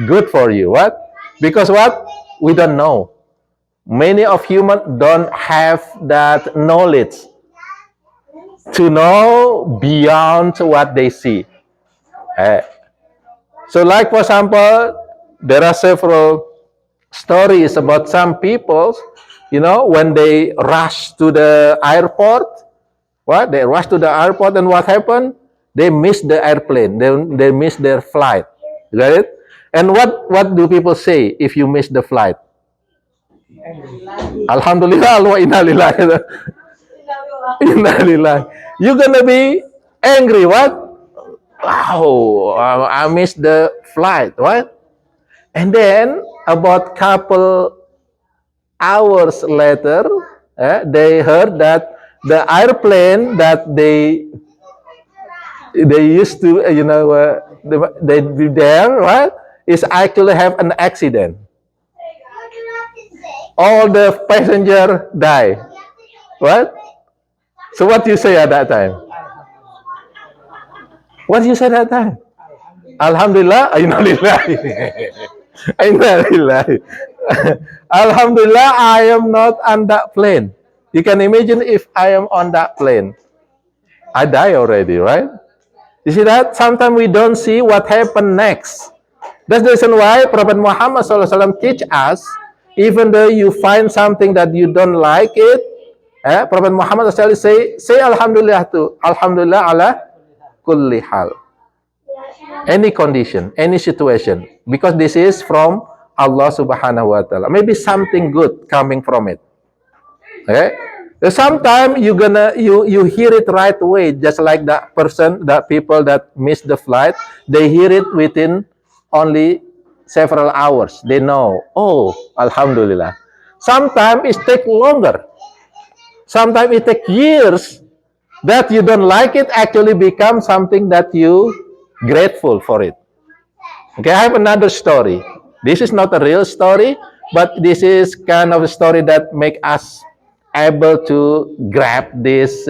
good for you. What? Because what? We don't know. Many of humans don't have that knowledge to know beyond what they see. So like for example, there are several stories about some people, when they rush to the airport, they rush to the airport and what happened? They miss the airplane, they miss their flight. You got it? And what do people say if you miss the flight? Alhamdulillah wa inna lillahi. You're gonna be angry. What? Wow, I missed the flight. What? And then about couple hours later, they heard that the airplane that they used to, they be there, right, is actually have an accident. All the passenger die. What? So what do you say at that time? What do you say at that time? Alhamdulillah, Alhamdulillah, I am not on that plane. You can imagine if I am on that plane. I die already, right? You see that? Sometimes we don't see what happened next. That's the reason why Prophet Muhammad SAW teach us, even though you find something that you don't like it, Prophet Muhammad SAW say Alhamdulillah too. Alhamdulillah ala kulli hal. Any condition, any situation, because this is from Allah Subhanahu wa Ta'ala. Maybe something good coming from it. Okay? Sometimes you hear it right away, just like that people that miss the flight, they hear it within only several hours. They know, oh, Alhamdulillah. Sometimes it takes longer. Sometimes it takes years that you don't like it actually become something that you grateful for it. Okay, I have another story. This is not a real story, but this is kind of a story that make us able to grab this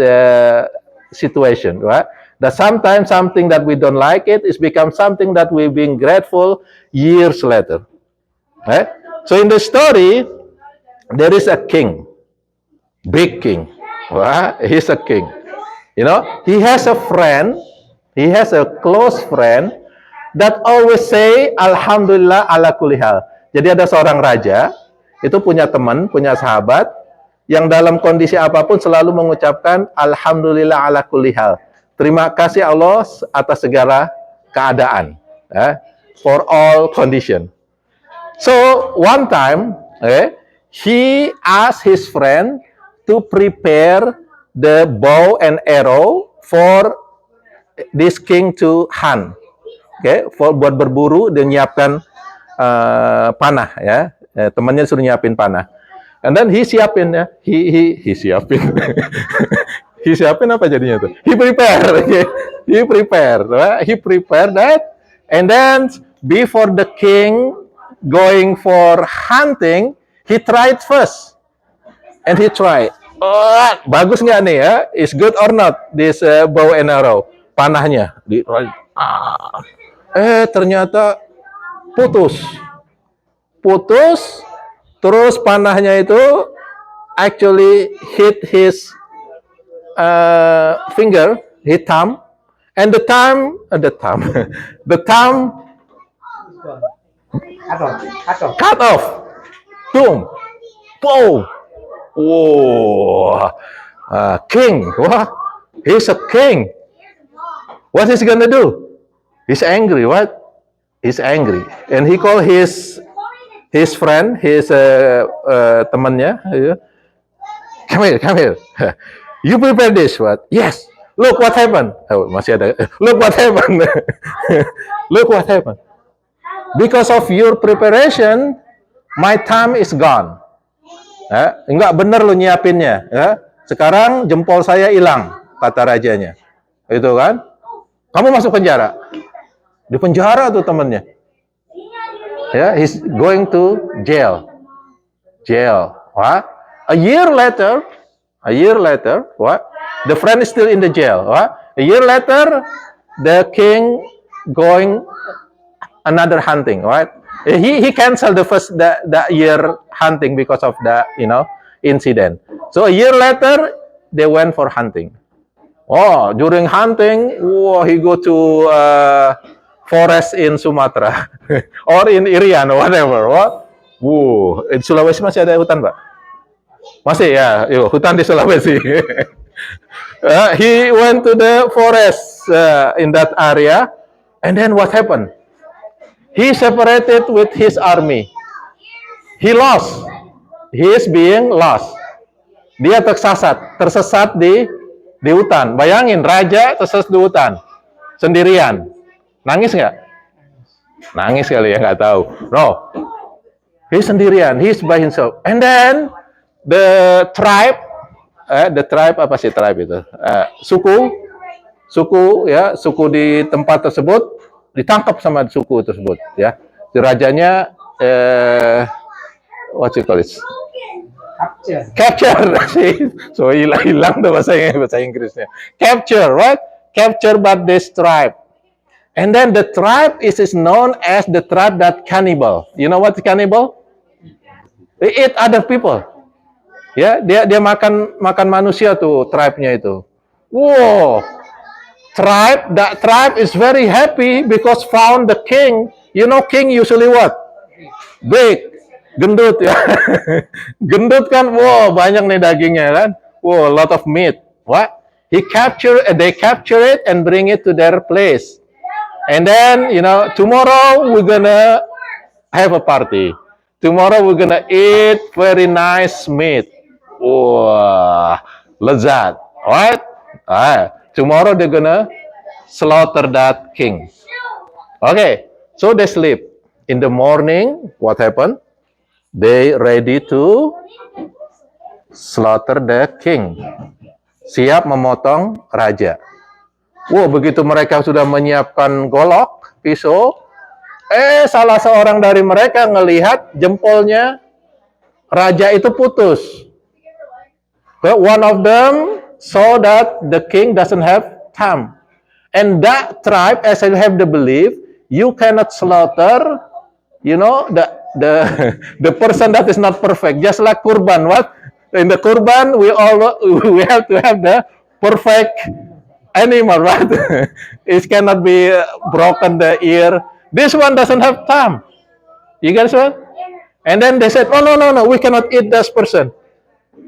situation, right? That sometimes something that we don't like it is become something that we've been grateful years later, right? So in the story, there is a king, big king, right? He's a king. You know, he has a friend, he has a close friend that always say Alhamdulillah ala kulli hal. Jadi ada seorang raja, itu punya teman, punya sahabat, yang dalam kondisi apapun selalu mengucapkan Alhamdulillah ala kulli hal. Terima kasih Allah atas segala keadaan. For all condition. So, one time, he asked his friend to prepare the bow and arrow for this king to hunt. Buat berburu, dia nyiapkan panah, ya. Temannya suruh nyiapin panah. And then he siapin, ya. He siapin. He siapin apa jadinya tuh? He prepare. He prepare that. And then before the king going for hunting, he tried first. And he tried. Oh, bagus nggak nih ya? Is good or not this bow and arrow? Panahnya. Ternyata putus. Terus panahnya itu actually hit his finger, his thumb, and the thumb cut off. Boom. Boom. Whoa. King. What? He's a king. What is he gonna do? He's angry. What? He's angry. And he called his friend, his temannya. Come here. You prepare this, what? Yes. Look what happened. Oh, masih ada. Look what happened. Look what happened. Because of your preparation, my time is gone. Enggak bener lo nyiapinnya. Sekarang jempol saya hilang, kata rajanya. Itu kan? Kamu masuk penjara. Di penjara tuh temennya. He's going to jail. What? A year later, what? The friend is still in the jail. What? A year later, the king going another hunting. Right? He canceled the year hunting because of the incident. So a year later, they went for hunting. Oh, during hunting, he go to forest in Sumatra or in Irian or whatever. What? In Sulawesi masih ada hutan, Pak? Masih ya, hutan di Sulawesi. He went to the forest in that area, and then what happened? He separated with his army. He lost. He is being lost. Dia tersesat di hutan. Bayangin, raja tersesat di hutan, sendirian. Nangis nggak? Nangis kali ya, nggak tahu. No, he's sendirian. He's by himself. And then the tribe apa sih tribe itu? Suku di tempat tersebut ditangkap sama suku tersebut, ya. Si rajanya what you call it? Capture. So hilang tuh bahasa Inggrisnya. Capture, right? Capture by this tribe. And then the tribe is known as the tribe that cannibal. You know what cannibal? They eat other people. Ya, dia makan manusia tuh tribe-nya itu. Wow. That tribe is very happy because found the king. You know king usually what? Big, gendut ya. Gendut kan, wow, banyak nih dagingnya kan. Wow, a lot of meat. What? They capture it and bring it to their place. And then, tomorrow we're gonna have a party. Tomorrow we're gonna eat very nice meat. Wah, lezat. Right? Tomorrow they're gonna slaughter that king. Okay, so they sleep. In the morning, what happened? They ready to slaughter the king. Siap memotong raja. Begitu mereka sudah menyiapkan golok, pisau, salah seorang dari mereka ngelihat jempolnya raja itu putus. But one of them saw that the king doesn't have time. And that tribe, as I have the belief, you cannot slaughter, the the person that is not perfect. Just like kurban, what? In the kurban, we have to have the perfect animal, right? It cannot be broken the ear. This one doesn't have time. You guys what? And then they said, oh no, we cannot eat this person.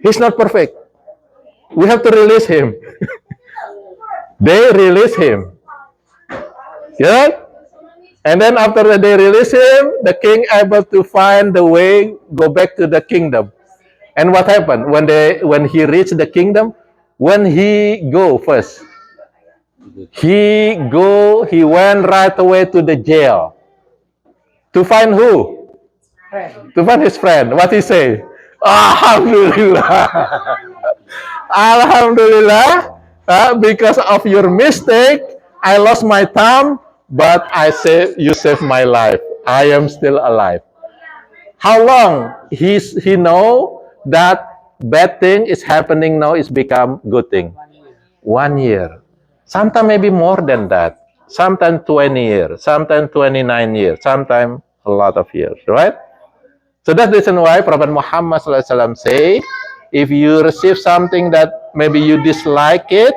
He's not perfect. We have to release him. They release him. Yeah? And then after that they release him, the king able to find the way, go back to the kingdom. And what happened? When he reached the kingdom, when he go first, he went right away to the jail. To find who? To find his friend. What he say? Alhamdulillah. Alhamdulillah. Because of your mistake, I lost my time, but you saved my life. I am still alive. How long he know that bad thing is happening now is become good thing? 1 year. Sometimes maybe more than that. Sometimes 20 years. Sometimes 29 years. Sometimes a lot of years. Right? So that's the reason why Prophet Muhammad SAW say, if you receive something that maybe you dislike it,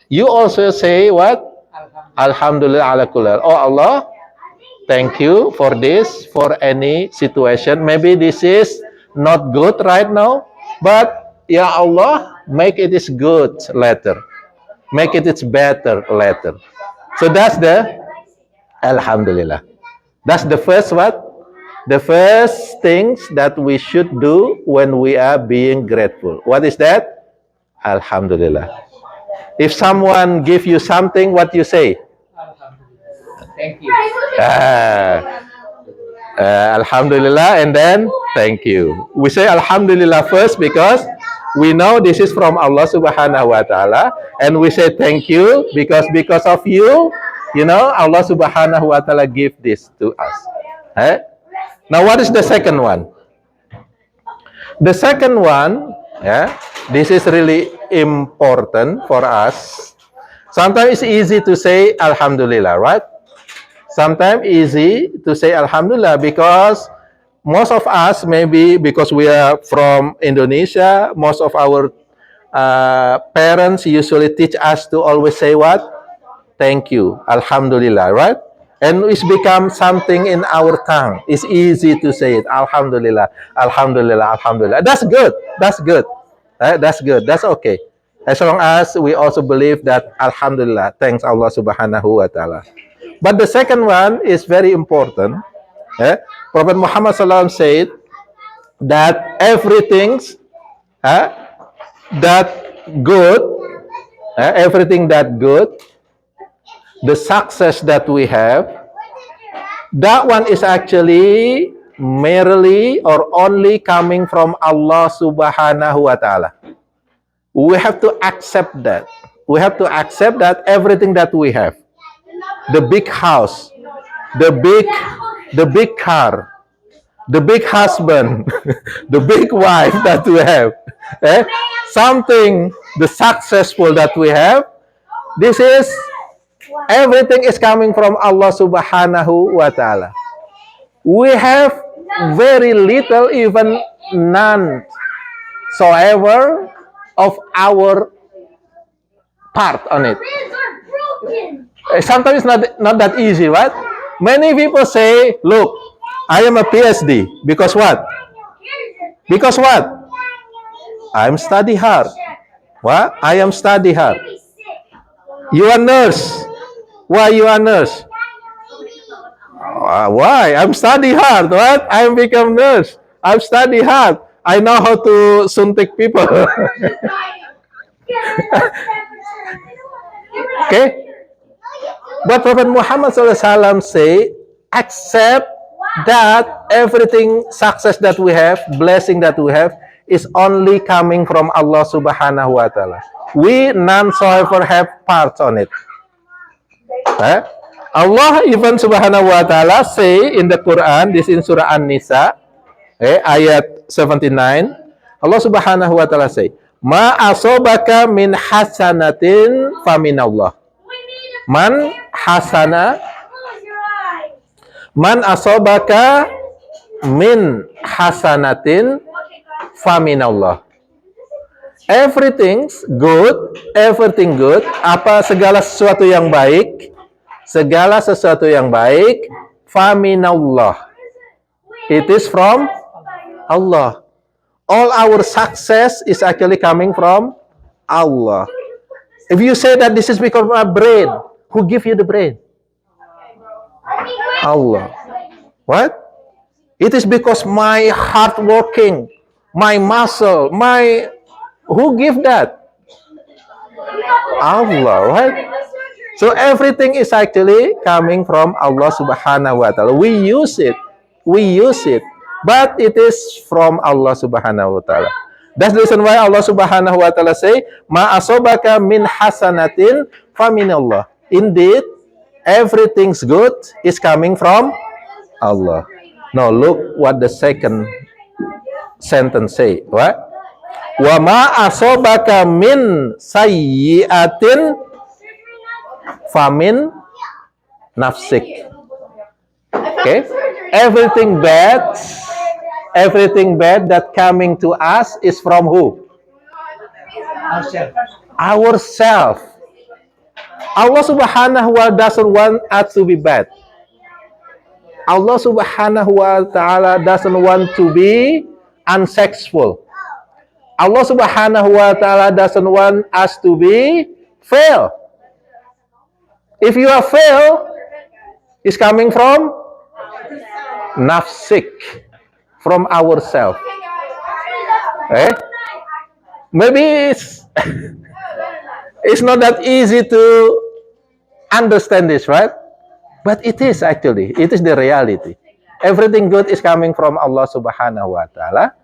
you also say what? Alhamdulillah ala kulli. Oh Allah, thank you for this, for any situation. Maybe this is not good right now, but ya Allah, make it is good later. Make it is better later. So that's the Alhamdulillah. That's the first what? The first things that we should do when we are being grateful. What is that? Alhamdulillah. If someone give you something, what you say? Thank you. Alhamdulillah, and then thank you. We say Alhamdulillah first because we know this is from Allah Subhanahu wa Ta'ala, and we say thank you because of you, Allah Subhanahu wa Ta'ala give this to us. Now, what is the second one? The second one, this is really important for us. Sometimes it's easy to say Alhamdulillah, right? Sometimes easy to say Alhamdulillah because most of us, maybe because we are from Indonesia, most of our parents usually teach us to always say what? Thank you, Alhamdulillah, right? And it's become something in our tongue. It's easy to say it. Alhamdulillah, Alhamdulillah, Alhamdulillah. That's good. That's good. That's good. That's okay. As long as we also believe that Alhamdulillah, thanks Allah Subhanahu wa Ta'ala. But the second one is very important. Prophet Muhammad SAW said that everything that good, everything that good, the success that we have, that one is actually merely or only coming from Allah Subhanahu wa Ta'ala. We have to accept that. We have to accept that everything that we have, the big house, the big car, the big husband, the big wife that we have, something, the successful that we have, this is everything is coming from Allah Subhanahu wa Ta'ala. We have very little, even none soever of our part on it. Sometimes it's not that easy, right? Many people say, look, I am a PhD. Because what? Because what? I'm study hard. What? I am study hard. You are nurse. Why you are nurse? Why? I'm study hard. What? I become nurse. I'm study hard. I know how to suntik people. Okay? But Prophet Muhammad SAW say, accept that everything success that we have, blessing that we have, is only coming from Allah Subhanahu wa Ta'ala. We none soever have parts on it. Allah even Subhanahu wa Ta'ala say in the Quran, this in Surah An-Nisa, Ayat 79. Allah Subhanahu wa taala say, "Ma asobaka min hasanatin faminallah." Man hasana Man asobaka min hasanatin faminallah. Everything good, apa segala sesuatu yang baik, faminallah. It is from Allah. All our success is actually coming from Allah. If you say that this is because of my brain, who give you the brain? Allah. What? It is because my hard working, my muscle, who give that? Allah, right? So everything is actually coming from Allah Subhanahu wa taala. We use it, but it is from Allah Subhanahu wa taala. That's the reason why Allah Subhanahu wa taala say, "Ma asobaka min hasanatin faminallah." Indeed, everything's good is coming from Allah. Now look what the second sentence say. What? Wa ma asobaka min sayyi'atin famin nafsik. Okay? Everything bad that coming to us is from who? Ourselves. Allah Subhanahu wa ta'ala doesn't want us to be bad. Allah Subhanahu wa ta'ala doesn't want to be unsuccessful. Allah Subhanahu wa ta'ala doesn't want us to be fail. If you are fail, it's coming from nafsik, from ourselves. Maybe it's not that easy to understand this, right? But it is actually. It is the reality. Everything good is coming from Allah Subhanahu wa ta'ala.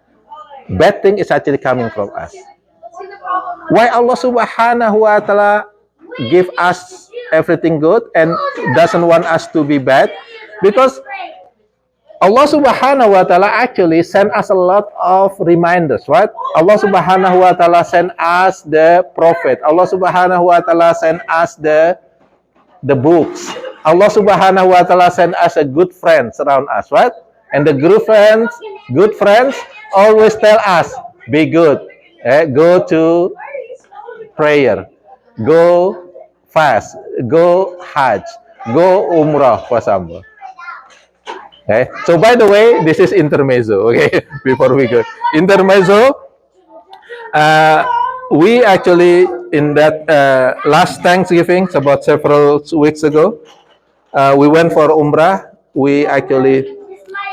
Bad thing is actually coming from us. Why Allah Subhanahu wa ta'ala give us everything good and doesn't want us to be bad? Because Allah Subhanahu wa ta'ala actually sent us a lot of reminders, right? Allah Subhanahu wa ta'ala sent us the prophet. Allah Subhanahu wa ta'ala sent us the books. Allah Subhanahu wa ta'ala sent us a good friends around us, right? And the good friends always tell us, be good. Go to prayer. Go fast. Go Hajj. Go Umrah, for example. Okay. So by the way, this is intermezzo. Okay, before we go, intermezzo. We actually in that last Thanksgiving, about several weeks ago, we went for Umrah. We actually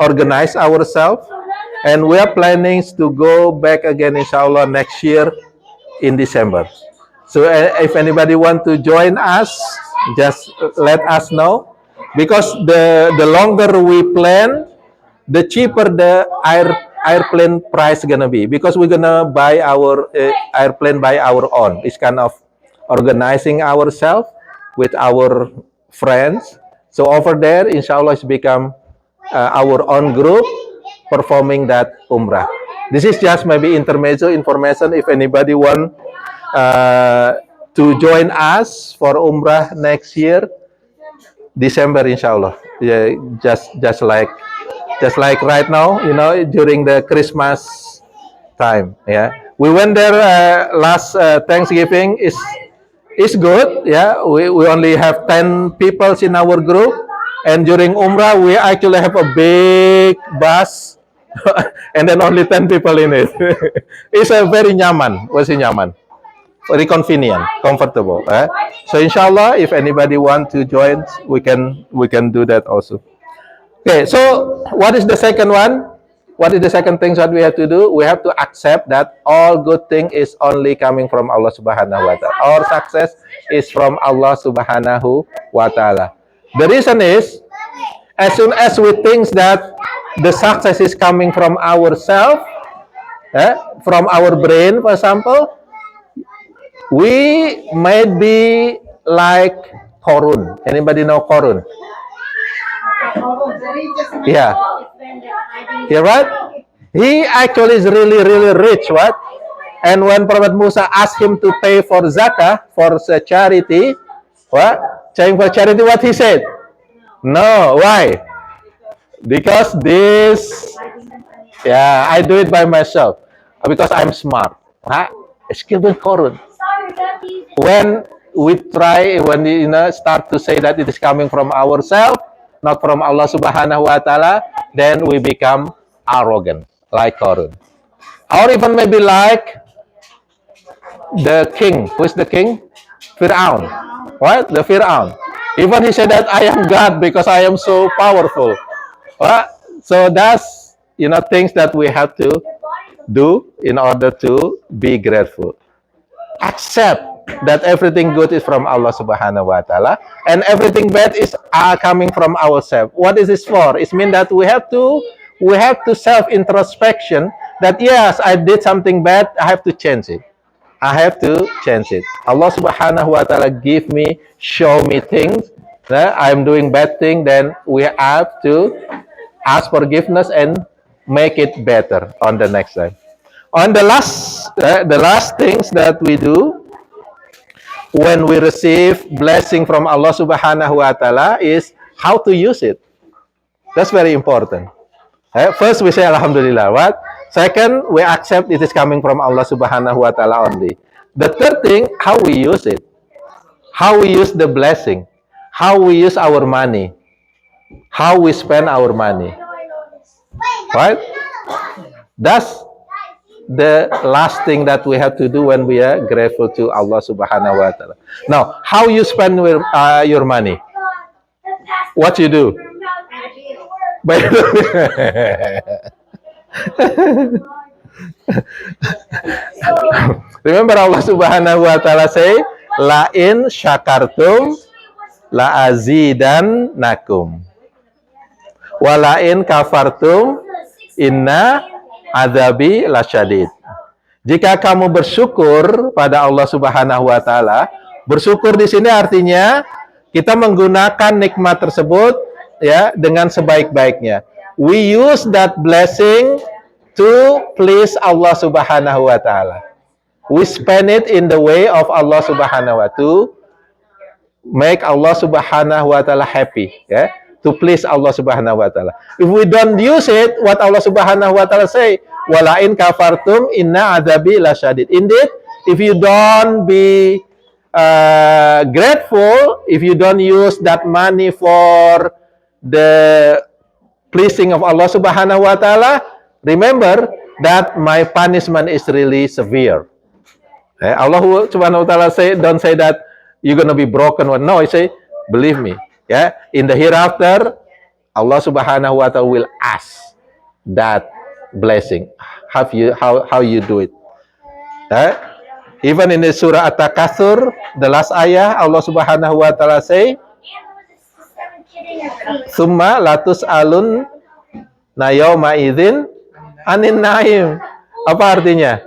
organized ourselves, and we are planning to go back again, inshallah, next year in December. So if anybody want to join us, just let us know. Because the longer we plan, the cheaper the airplane price gonna be. Because we're gonna buy our airplane by our own. It's kind of organizing ourselves with our friends. So over there, inshallah, it's become our own group performing that Umrah. This is just maybe intermezzo information. If anybody want to join us for Umrah next year, December, inshallah. Yeah, just like right now, during the Christmas time. Yeah, we went there last Thanksgiving. Is good. Yeah, we only have 10 people in our group, and during Umrah we actually have a big bus, and then only 10 people in it. It's a very nyaman. What's nyaman? Very convenient, comfortable. So inshallah, if anybody want to join, we can do that also. Okay, so what is the second one? What is the second thing that we have to do? We have to accept that all good thing is only coming from Allah Subhanahu wa ta'ala. Our success is from Allah Subhanahu wa ta'ala. The reason is, as soon as we think that the success is coming from ourselves, from our brain, for example, we might be like Korun. Anybody know Korun? Yeah. Yeah, right? He actually is really, really rich, what? And when Prophet Musa asked him to pay for zakah, for charity, what? Paying for charity, what he said? No, why? Because this, yeah, I do it by myself. Because I'm smart. Huh? Skill dan korun. When we try, when we start to say that it is coming from ourselves, not from Allah Subhanahu wa Ta'ala, then we become arrogant, like Korun. Or even maybe like the king. Who is the king? Fir'aun. What? The Fir'aun. Even he said that I am God because I am so powerful. What? So that's, things that we have to do in order to be grateful. Accept that everything good is from Allah Subhanahu wa Ta'ala and everything bad is coming from ourselves. What is this for? It means that we have to self introspection that yes, I did something bad, I have to change it. I have to change it. Allah Subhanahu wa Ta'ala show me things that I'm doing bad thing, then we have to ask forgiveness and make it better on the next time. On the last things that we do when we receive blessing from Allah Subhanahu wa Ta'ala is how to use it. That's very important. First we say Alhamdulillah. What? Second, we accept it is coming from Allah Subhanahu wa Ta'ala only. The third thing, how we use it. How we use the blessing. How we use our money. How we spend our money. Right? That's the last thing that we have to do when we are grateful to Allah Subhanahu wa Ta'ala. Now, how you spend your money? What you do? Remember Allah Subhanahu wa Ta'ala say, la in syakartum la azidannakum wa la in kafartum inna adzabi lasyadid. Jika kamu bersyukur pada Allah Subhanahu wa Ta'ala, bersyukur di sini artinya kita menggunakan nikmat tersebut ya dengan sebaik-baiknya. We use that blessing to please Allah Subhanahu wa Ta'ala. We spend it in the way of Allah Subhanahu wa Ta'ala to make Allah Subhanahu wa Ta'ala happy, ya. To please Allah Subhanahu wa Ta'ala. If we don't use it, what Allah Subhanahu wa Ta'ala say, wala in kafartum inna adzabi lasyadid. Indeed, if you don't be grateful, if you don't use that money for the pleasing of Allah Subhanahu wa Ta'ala, remember that my punishment is really severe. Allah Subhanahu wa Ta'ala don't say that you're going to be broken. No, he say, believe me. Yeah, in the hereafter, Allah Subhanahu wa Ta'ala will ask that blessing. How you do it? Even in the Surah At-Takatsur, the last ayah, Allah Subhanahu wa Ta'ala say, "Summa latus alun nayawma idzin anin naim." Apa artinya?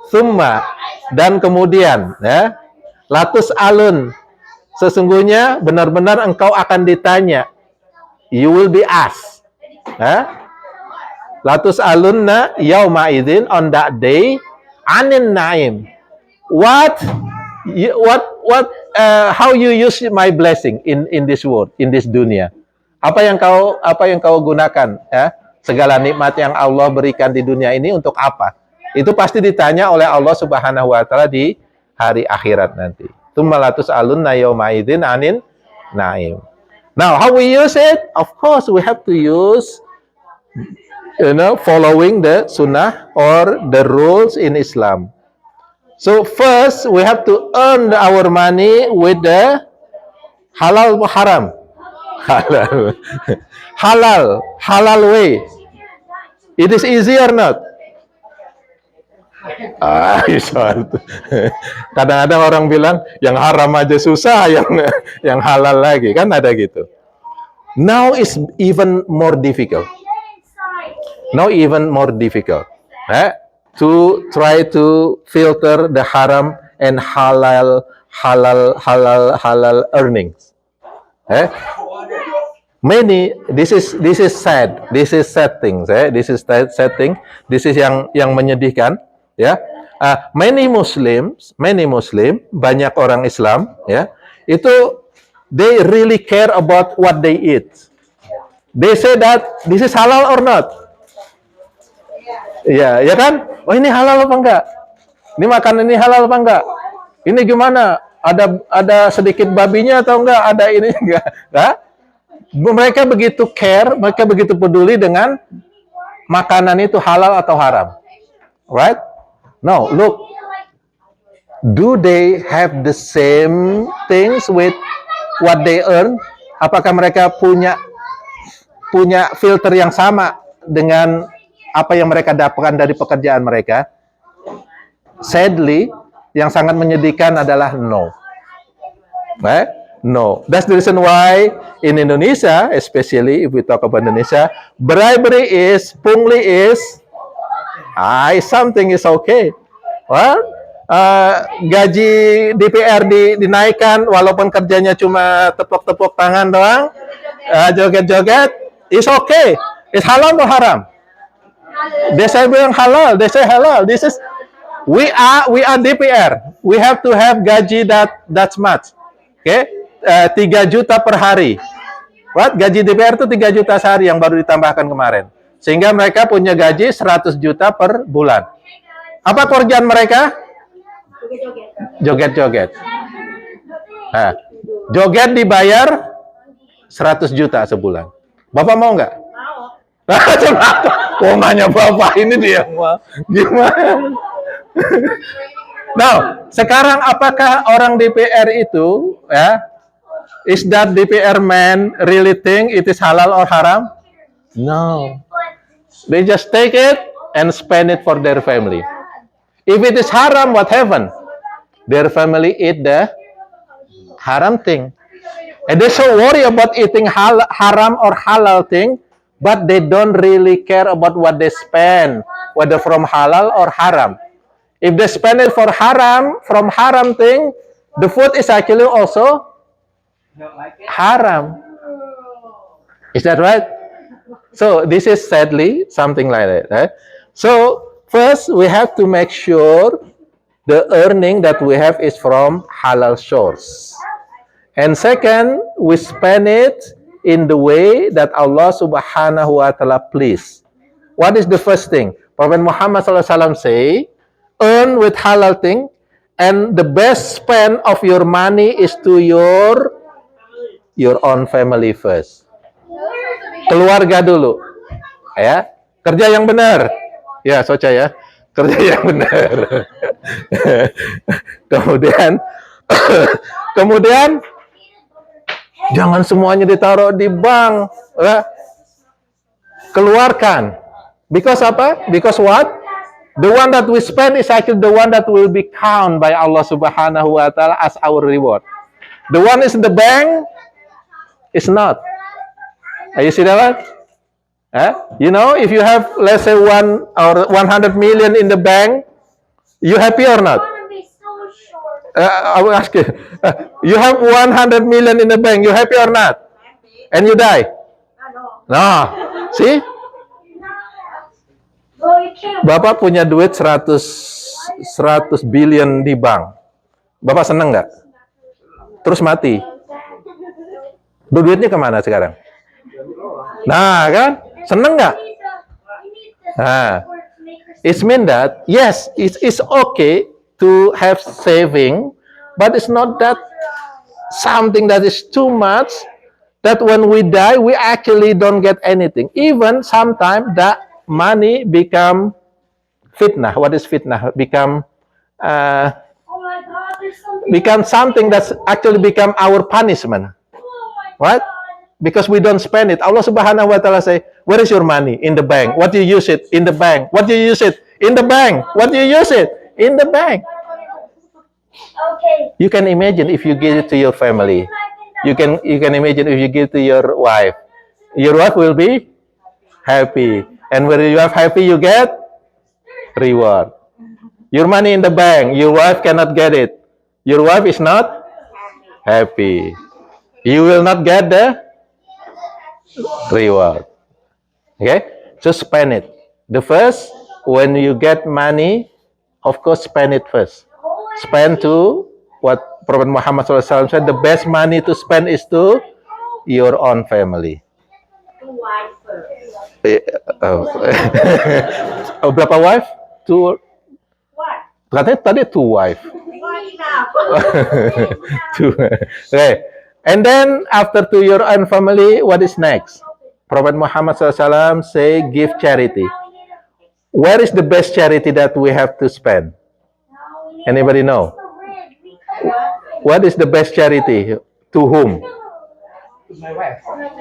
Summa, dan kemudian, ya, latus alun. Sesungguhnya benar-benar engkau akan ditanya. You will be asked. Latus alunna yauma idzin, on that day, anin naim. How you use my blessing in this world, in this dunia? Apa yang kau gunakan, ya? Segala nikmat yang Allah berikan di dunia ini untuk apa? Itu pasti ditanya oleh Allah Subhanahu wa Ta'ala di hari akhirat nanti. Tumalatus alun nayawma idzin anin naim. Now, how we use it? Of course, we have to use, following the sunnah or the rules in Islam. So first, we have to earn our money with the halal or haram. Halal way. It is easy or not? Kadang-kadang orang bilang yang haram aja susah, yang halal lagi, kan ada gitu. Now is even more difficult. To try to filter the haram and halal earnings. this is sad. This is sad things, This is sad thing. This is yang menyedihkan, ya. Many Muslim, banyak orang Islam, ya. Itu they really care about what they eat. They say that this is halal or not. Ya, ya kan? Oh, ini halal apa enggak? Ini makanan ini halal apa enggak? Ini gimana? Ada sedikit babinya atau enggak? Ada ini enggak? Nah, mereka begitu care, mereka begitu peduli dengan makanan itu halal atau haram. Right? No, look. Do they have the same things with what they earn? Apakah mereka punya filter yang sama dengan apa yang mereka dapatkan dari pekerjaan mereka? Sadly, yang sangat menyedihkan adalah no. Right? No. That's the reason why in Indonesia, especially if we talk about Indonesia, bribery is, pungli is, something is okay. Well, gaji DPR dinaikkan walaupun kerjanya cuma tepuk-tepuk tangan doang, joget-joget, it's okay. It's halal atau haram? They say bilang halal, they say halal. This is we are DPR. We have to have gaji that's much. Okay? 3 juta per hari. What? Gaji DPR itu 3 juta sehari yang baru ditambahkan kemarin. Sehingga mereka punya gaji 100 juta per bulan. Apa pekerjaan mereka? Joget-joget. Nah, joget dibayar 100 juta sebulan. Bapak mau nggak? Mau. Nanya Bapak ini dia mau. Gimana? Now, sekarang apakah orang DPR itu, ya, is that DPR man really think it is halal or haram? No. They just take it and spend it for their family. If it is haram, what happened? Their family eat the haram thing. And they so worry about eating haram or halal thing, but they don't really care about what they spend, whether from halal or haram. If they spend it for from haram thing, the food is actually also haram. Is that right? So this is sadly something like that. Eh? So first we have to make sure the earning that we have is from halal source. And second, we spend it in the way that Allah Subhanahu wa Ta'ala please. What is the first thing? Prophet Muhammad SAW say, earn with halal thing, and the best spend of your money is to your own family first. Keluarga dulu. Ya, kerja yang benar. Ya, Soca ya. Kerja yang benar. Kemudian jangan semuanya ditaruh di bank. Ya. Keluarkan. Because apa? Because what? The one that we spend is actually the one that will be counted by Allah Subhanahu wa Ta'ala as our reward. The one is in the bank is not. You see that one? You know, if you have, let's say, 1 or 100 million in the bank, you happy or not? I will ask you. You have 100 million in the bank, you happy or not? And you die? No. See? Bapak punya duit 100 billion di bank. Bapak seneng nggak? Terus mati. Duitnya kemana sekarang? Nah, kan? Seneng nggak? Nah, it means that, yes, it's okay to have saving, but it's not that something that is too much, that when we die, we actually don't get anything. Even sometimes that money become fitnah. What is fitnah? Become something that's actually become our punishment. Right? Because we don't spend it. Allah Subhanahu wa Ta'ala say, where is your money? In the bank. What do you use it? In the bank. What do you use it? In the bank. What do you use it? In the bank. Okay. You can imagine if you give it to your family. You can imagine if you give it to your wife. Your wife will be happy. And when you have happy, you get reward. Your money in the bank, your wife cannot get it. Your wife is not happy. You will not get the reward. Okay? So spend it. The first, when you get money, of course, spend it first. Spend to what Prophet Muhammad SAW said, the best money to spend is to your own family. Eh, oh. Oh, berapa wife? Two. Katanya tadi two wife. Two. Okay. And then after to your own family, what is next? Prophet Muhammad SAW say, give charity. Where is the best charity that we have to spend? Anybody know? What is the best charity? To whom?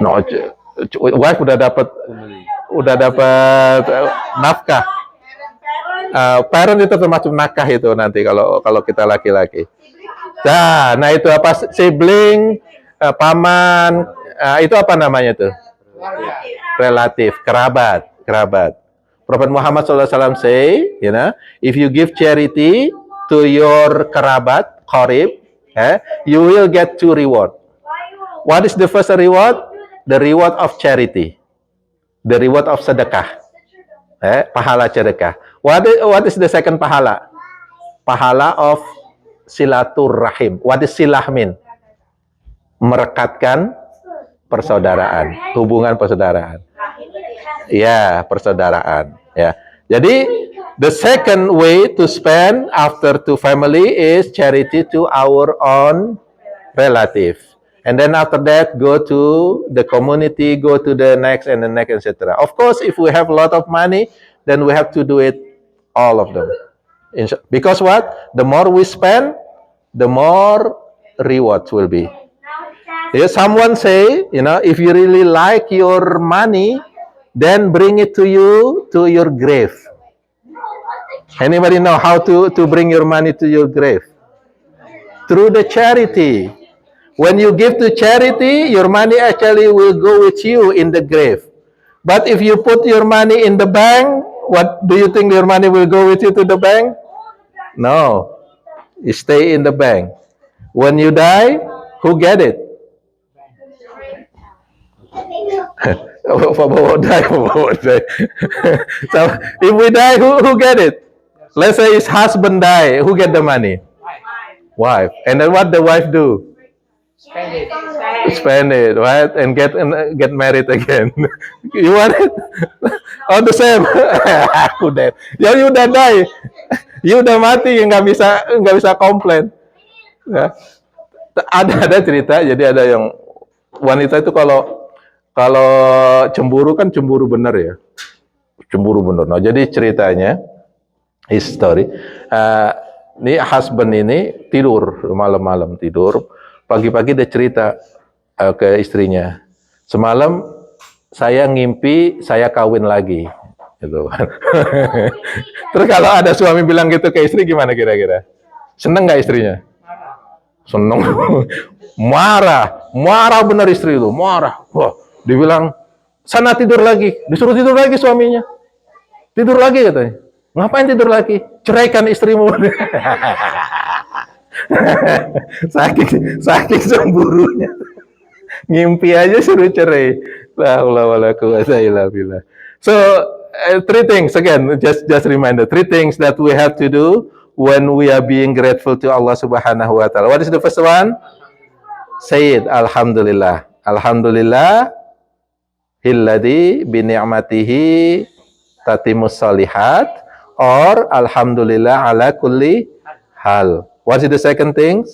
No, wife udah dapat nafkah. Parent itu termasuk nakah itu nanti kalau kita laki-laki. Nah itu apa? Sibling, paman, itu apa namanya tuh? Relatif, kerabat. Prophet Muhammad SAW say, if you give charity to your kerabat, qarib, you will get two reward. What is the first reward? The reward of charity. The reward of sedekah. Pahala sedekah. What is the second pahala? Pahala of silaturrahim. What is silah mean? Merekatkan persaudaraan, hubungan persaudaraan. Ya, persaudaraan. Ya. Jadi, the second way to spend after to family is charity to our own relative. And then after that, go to the community, go to the next and the next, etc. Of course, if we have a lot of money, then we have to do it all of them. Because what? The more we spend, the more rewards will be. Someone say, if you really like your money, then bring it to you to your grave. Anybody know how to bring your money to your grave? Through the charity. When you give to charity, your money actually will go with you in the grave. But if you put your money in the bank, what do you think your money will go with you to the bank? No. You stay in the bank. When you die, who get it? So if we die, who get it? Let's say his husband die, who get the money? Wife. And then what the wife do? Spend it, right? And get married again. You want it? Oh, the same. Aku dead. Ya, you udah die. You udah mati, nggak bisa komplain. Ya. Ada cerita, jadi ada yang wanita itu kalau cemburu kan cemburu bener ya. Cemburu bener. Nah, jadi ceritanya history. Ini husband ini tidur malam-malam tidur. Pagi-pagi dia cerita ke istrinya, semalam saya ngimpi saya kawin lagi, gitu. Terus kalau ada suami bilang gitu ke istri gimana kira-kira? Seneng nggak istrinya? Seneng. Marah benar istri itu, marah. Wah, dibilang sana tidur lagi, disuruh tidur lagi suaminya, tidur lagi katanya. Ngapain tidur lagi? Ceraikan istrimu. saking cemburunya, ngimpi aja suruh cerai. La haula wala quwwata illa billah. So three things again, just reminder, three things that we have to do when we are being grateful to Allah Subhanahu wa taala. What is the first one? Say it, alhamdulillah. Alhamdulillah hilladzi bi ni'matihi tatimmus shalihat, or alhamdulillah ala kulli hal. What is the second thing?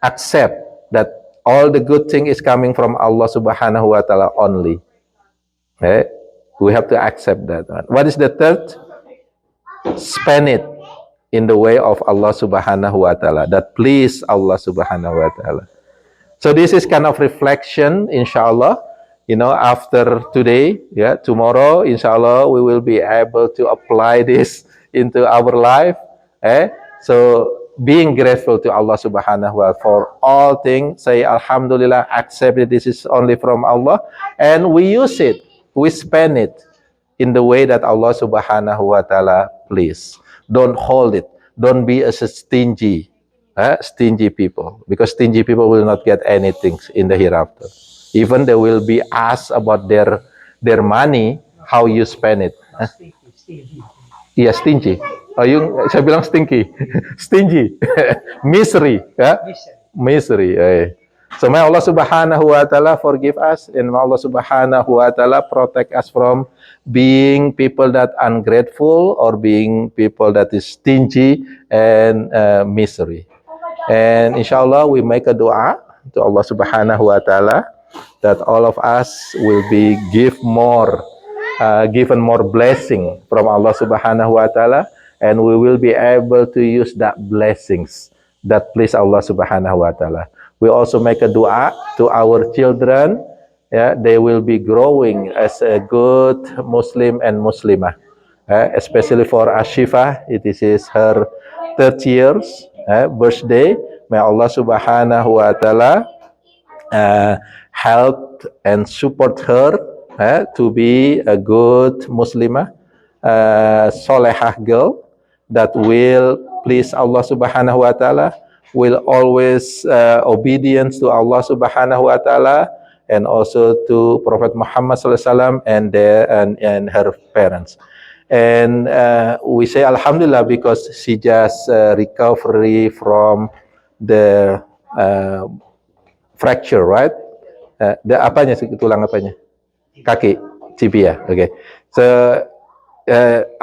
Accept that all the good thing is coming from Allah Subhanahu wa taala only. Okay? We have to accept that. What is the third? Spend it in the way of Allah Subhanahu wa taala, that please Allah Subhanahu wa taala. So this is kind of reflection, inshallah. After today, tomorrow, inshallah, we will be able to apply this into our life. So being grateful to Allah Subhanahu wa ta'ala for all things, say alhamdulillah, accept it, this is only from Allah, and we use it, we spend it in the way that Allah Subhanahu wa ta'ala please. Don't hold it, don't be a stingy people, because stingy people will not get anything in the hereafter. Even they will be asked about their money, how you spend it. Hah? Iya, stingy. Oh, saya bilang stinky. Stingy. Misery. Ya? Misery. So may Allah subhanahu wa ta'ala forgive us, and may Allah subhanahu wa ta'ala protect us from being people that ungrateful or being people that is stingy and misery. And inshallah we make a dua to Allah subhanahu wa ta'ala that all of us will be given more blessing from Allah subhanahu wa ta'ala, and we will be able to use that blessings that please Allah subhanahu wa ta'ala. We also make a dua to our children. Yeah, they will be growing as a good Muslim and Muslimah. Especially for Ashifa, it is her 30 years birthday. May Allah subhanahu wa ta'ala help and support her to be a good Muslimah, solehah girl that will please Allah subhanahu wa ta'ala, will always obedience to Allah subhanahu wa ta'ala, and also to Prophet Muhammad sallallahu alaihi wasallam and her parents. And we say Alhamdulillah because she just recovery from the fracture, right? The apanya, tulang apanya? Kaki, tibia. Okay. So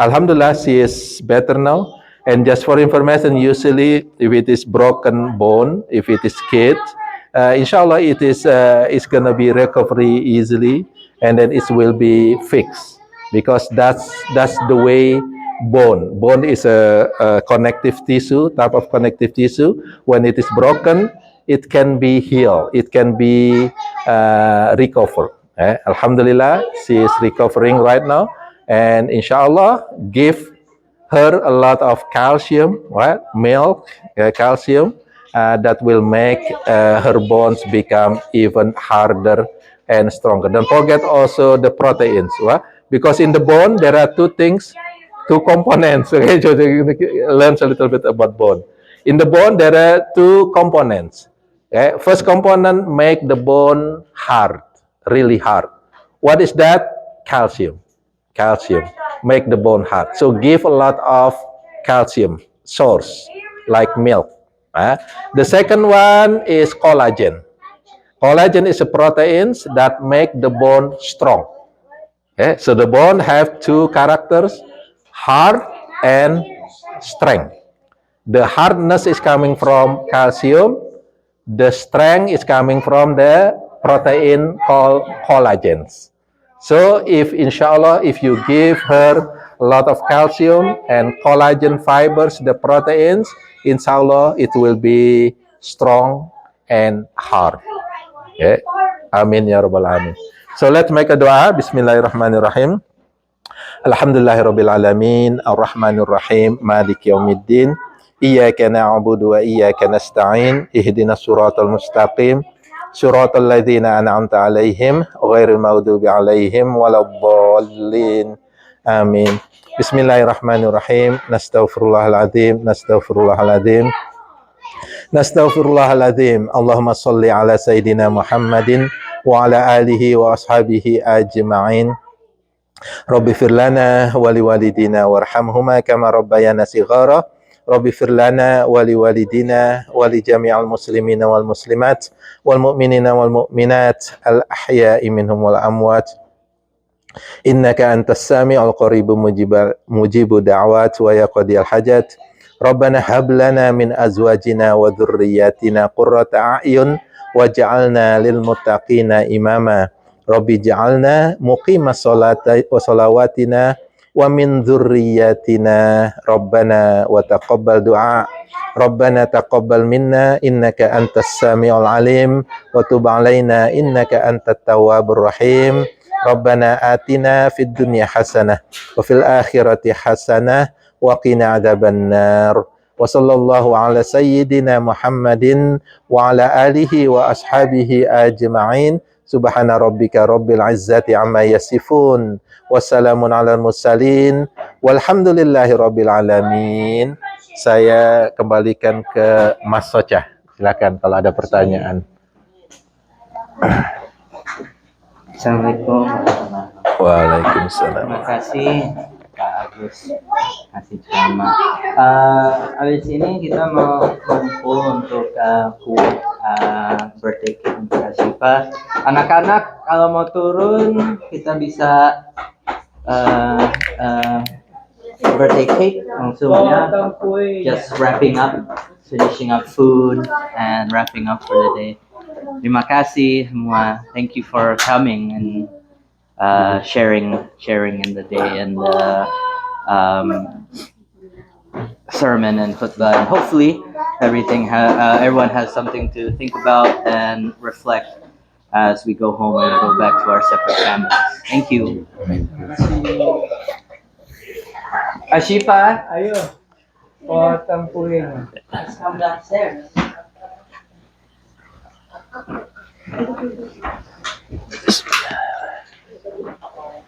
Alhamdulillah, she is better now. And just for information, usually if it is broken bone, if it is kid, inshallah it is it's gonna be recovery easily, and then it will be fixed because that's the way bone is a connective tissue, type of connective tissue. When it is broken, it can be healed, it can be recovered. Alhamdulillah, she is recovering right now, and inshallah give her a lot of calcium, right? Milk, calcium, that will make her bones become even harder and stronger. Don't forget also the proteins, right? Because in the bone there are two things, two components. Okay, so learn a little bit about bone. In the bone there are two components. Okay? First component make the bone hard, really hard. What is that? Calcium. Calcium make the bone hard. So give a lot of calcium source like milk. The second one is collagen. Collagen is a proteins that make the bone strong. Okay? So the bone have two characters, hard and strength. The hardness is coming from calcium. The strength is coming from the protein called collagens. So if inshallah, if you give her a lot of calcium and collagen fibers, the proteins, inshallah, it will be strong and hard. Okay? Amin ya rabbal alamin. So let's make a dua. Bismillahirrahmanirrahim. Alhamdulillahirabbil alamin, arrahmanir rahim, maliki yaumiddin. Iyyaka na'budu wa iyyaka nasta'in. Ihdinas siratal mustaqim. Siratal ladzina an'amta 'alaihim ghairil maghdubi 'alaihim waladdallin. Amin. Bismillahirrahmanirrahim. Nastaghfirullahaladzim. Nastaghfirullahaladzim. Nastaghfirullahaladzim. Allahumma shalli ala sayyidina Muhammadin wa ala alihi wa ashabihi ajma'in. Rabbi firlana wali walidina warhamhuma kama rabbayana sighara. Rabbi firlana wali walidina wali jami'al muslimina wal muslimat wal mu'minina wal mu'minat al ahya'i minhum wal amwat. Innaka antas sami'ul qaribu mujibu da'wat wa yaqdiyal hajat. Rabbana hab lana min azwajina wa dhurriyyatina qurrata a'yun waj'alna lil muttaqina imama. Rabbi ja'alna muqimas salati wa salawatina wa min dzurriyyatina Rabbana wa taqabbal du'a. Rabbana taqabbal minna innaka antas sami'ul alim wa tub 'alaina innaka antat tawwabur rahim. Rabbana atina fid dunya hasanah wa fil akhirati hasanah wa qina adzabannar. Wa sallallahu ala sayyidina Muhammadin wa ala alihi wa ashabihi ajma'in. Subhana rabbika rabbil izzati amma yasifun. Wassalamun ala mursalin. Walhamdulillahi rabbil alamin. Saya kembalikan ke Mas Socha. Silakan kalau ada pertanyaan. Assalamualaikum. Waalaikumsalam. Terima kasih Kak Agus kasih ceramah. Abis ini kita mau kumpul untuk kue birthday cake untuk Kak Syifa. Anak-anak kalau mau turun kita bisa birthday cake langsungnya. Just wrapping up, finishing up food and wrapping up for the day. Terima kasih semua. Thank you for coming and sharing in the day and the sermon and khutbah, and hopefully everyone has something to think about and reflect as we go home and go back to our separate families. Thank you. Ashifa, Ayo. O tampuhin. let's come downstairs.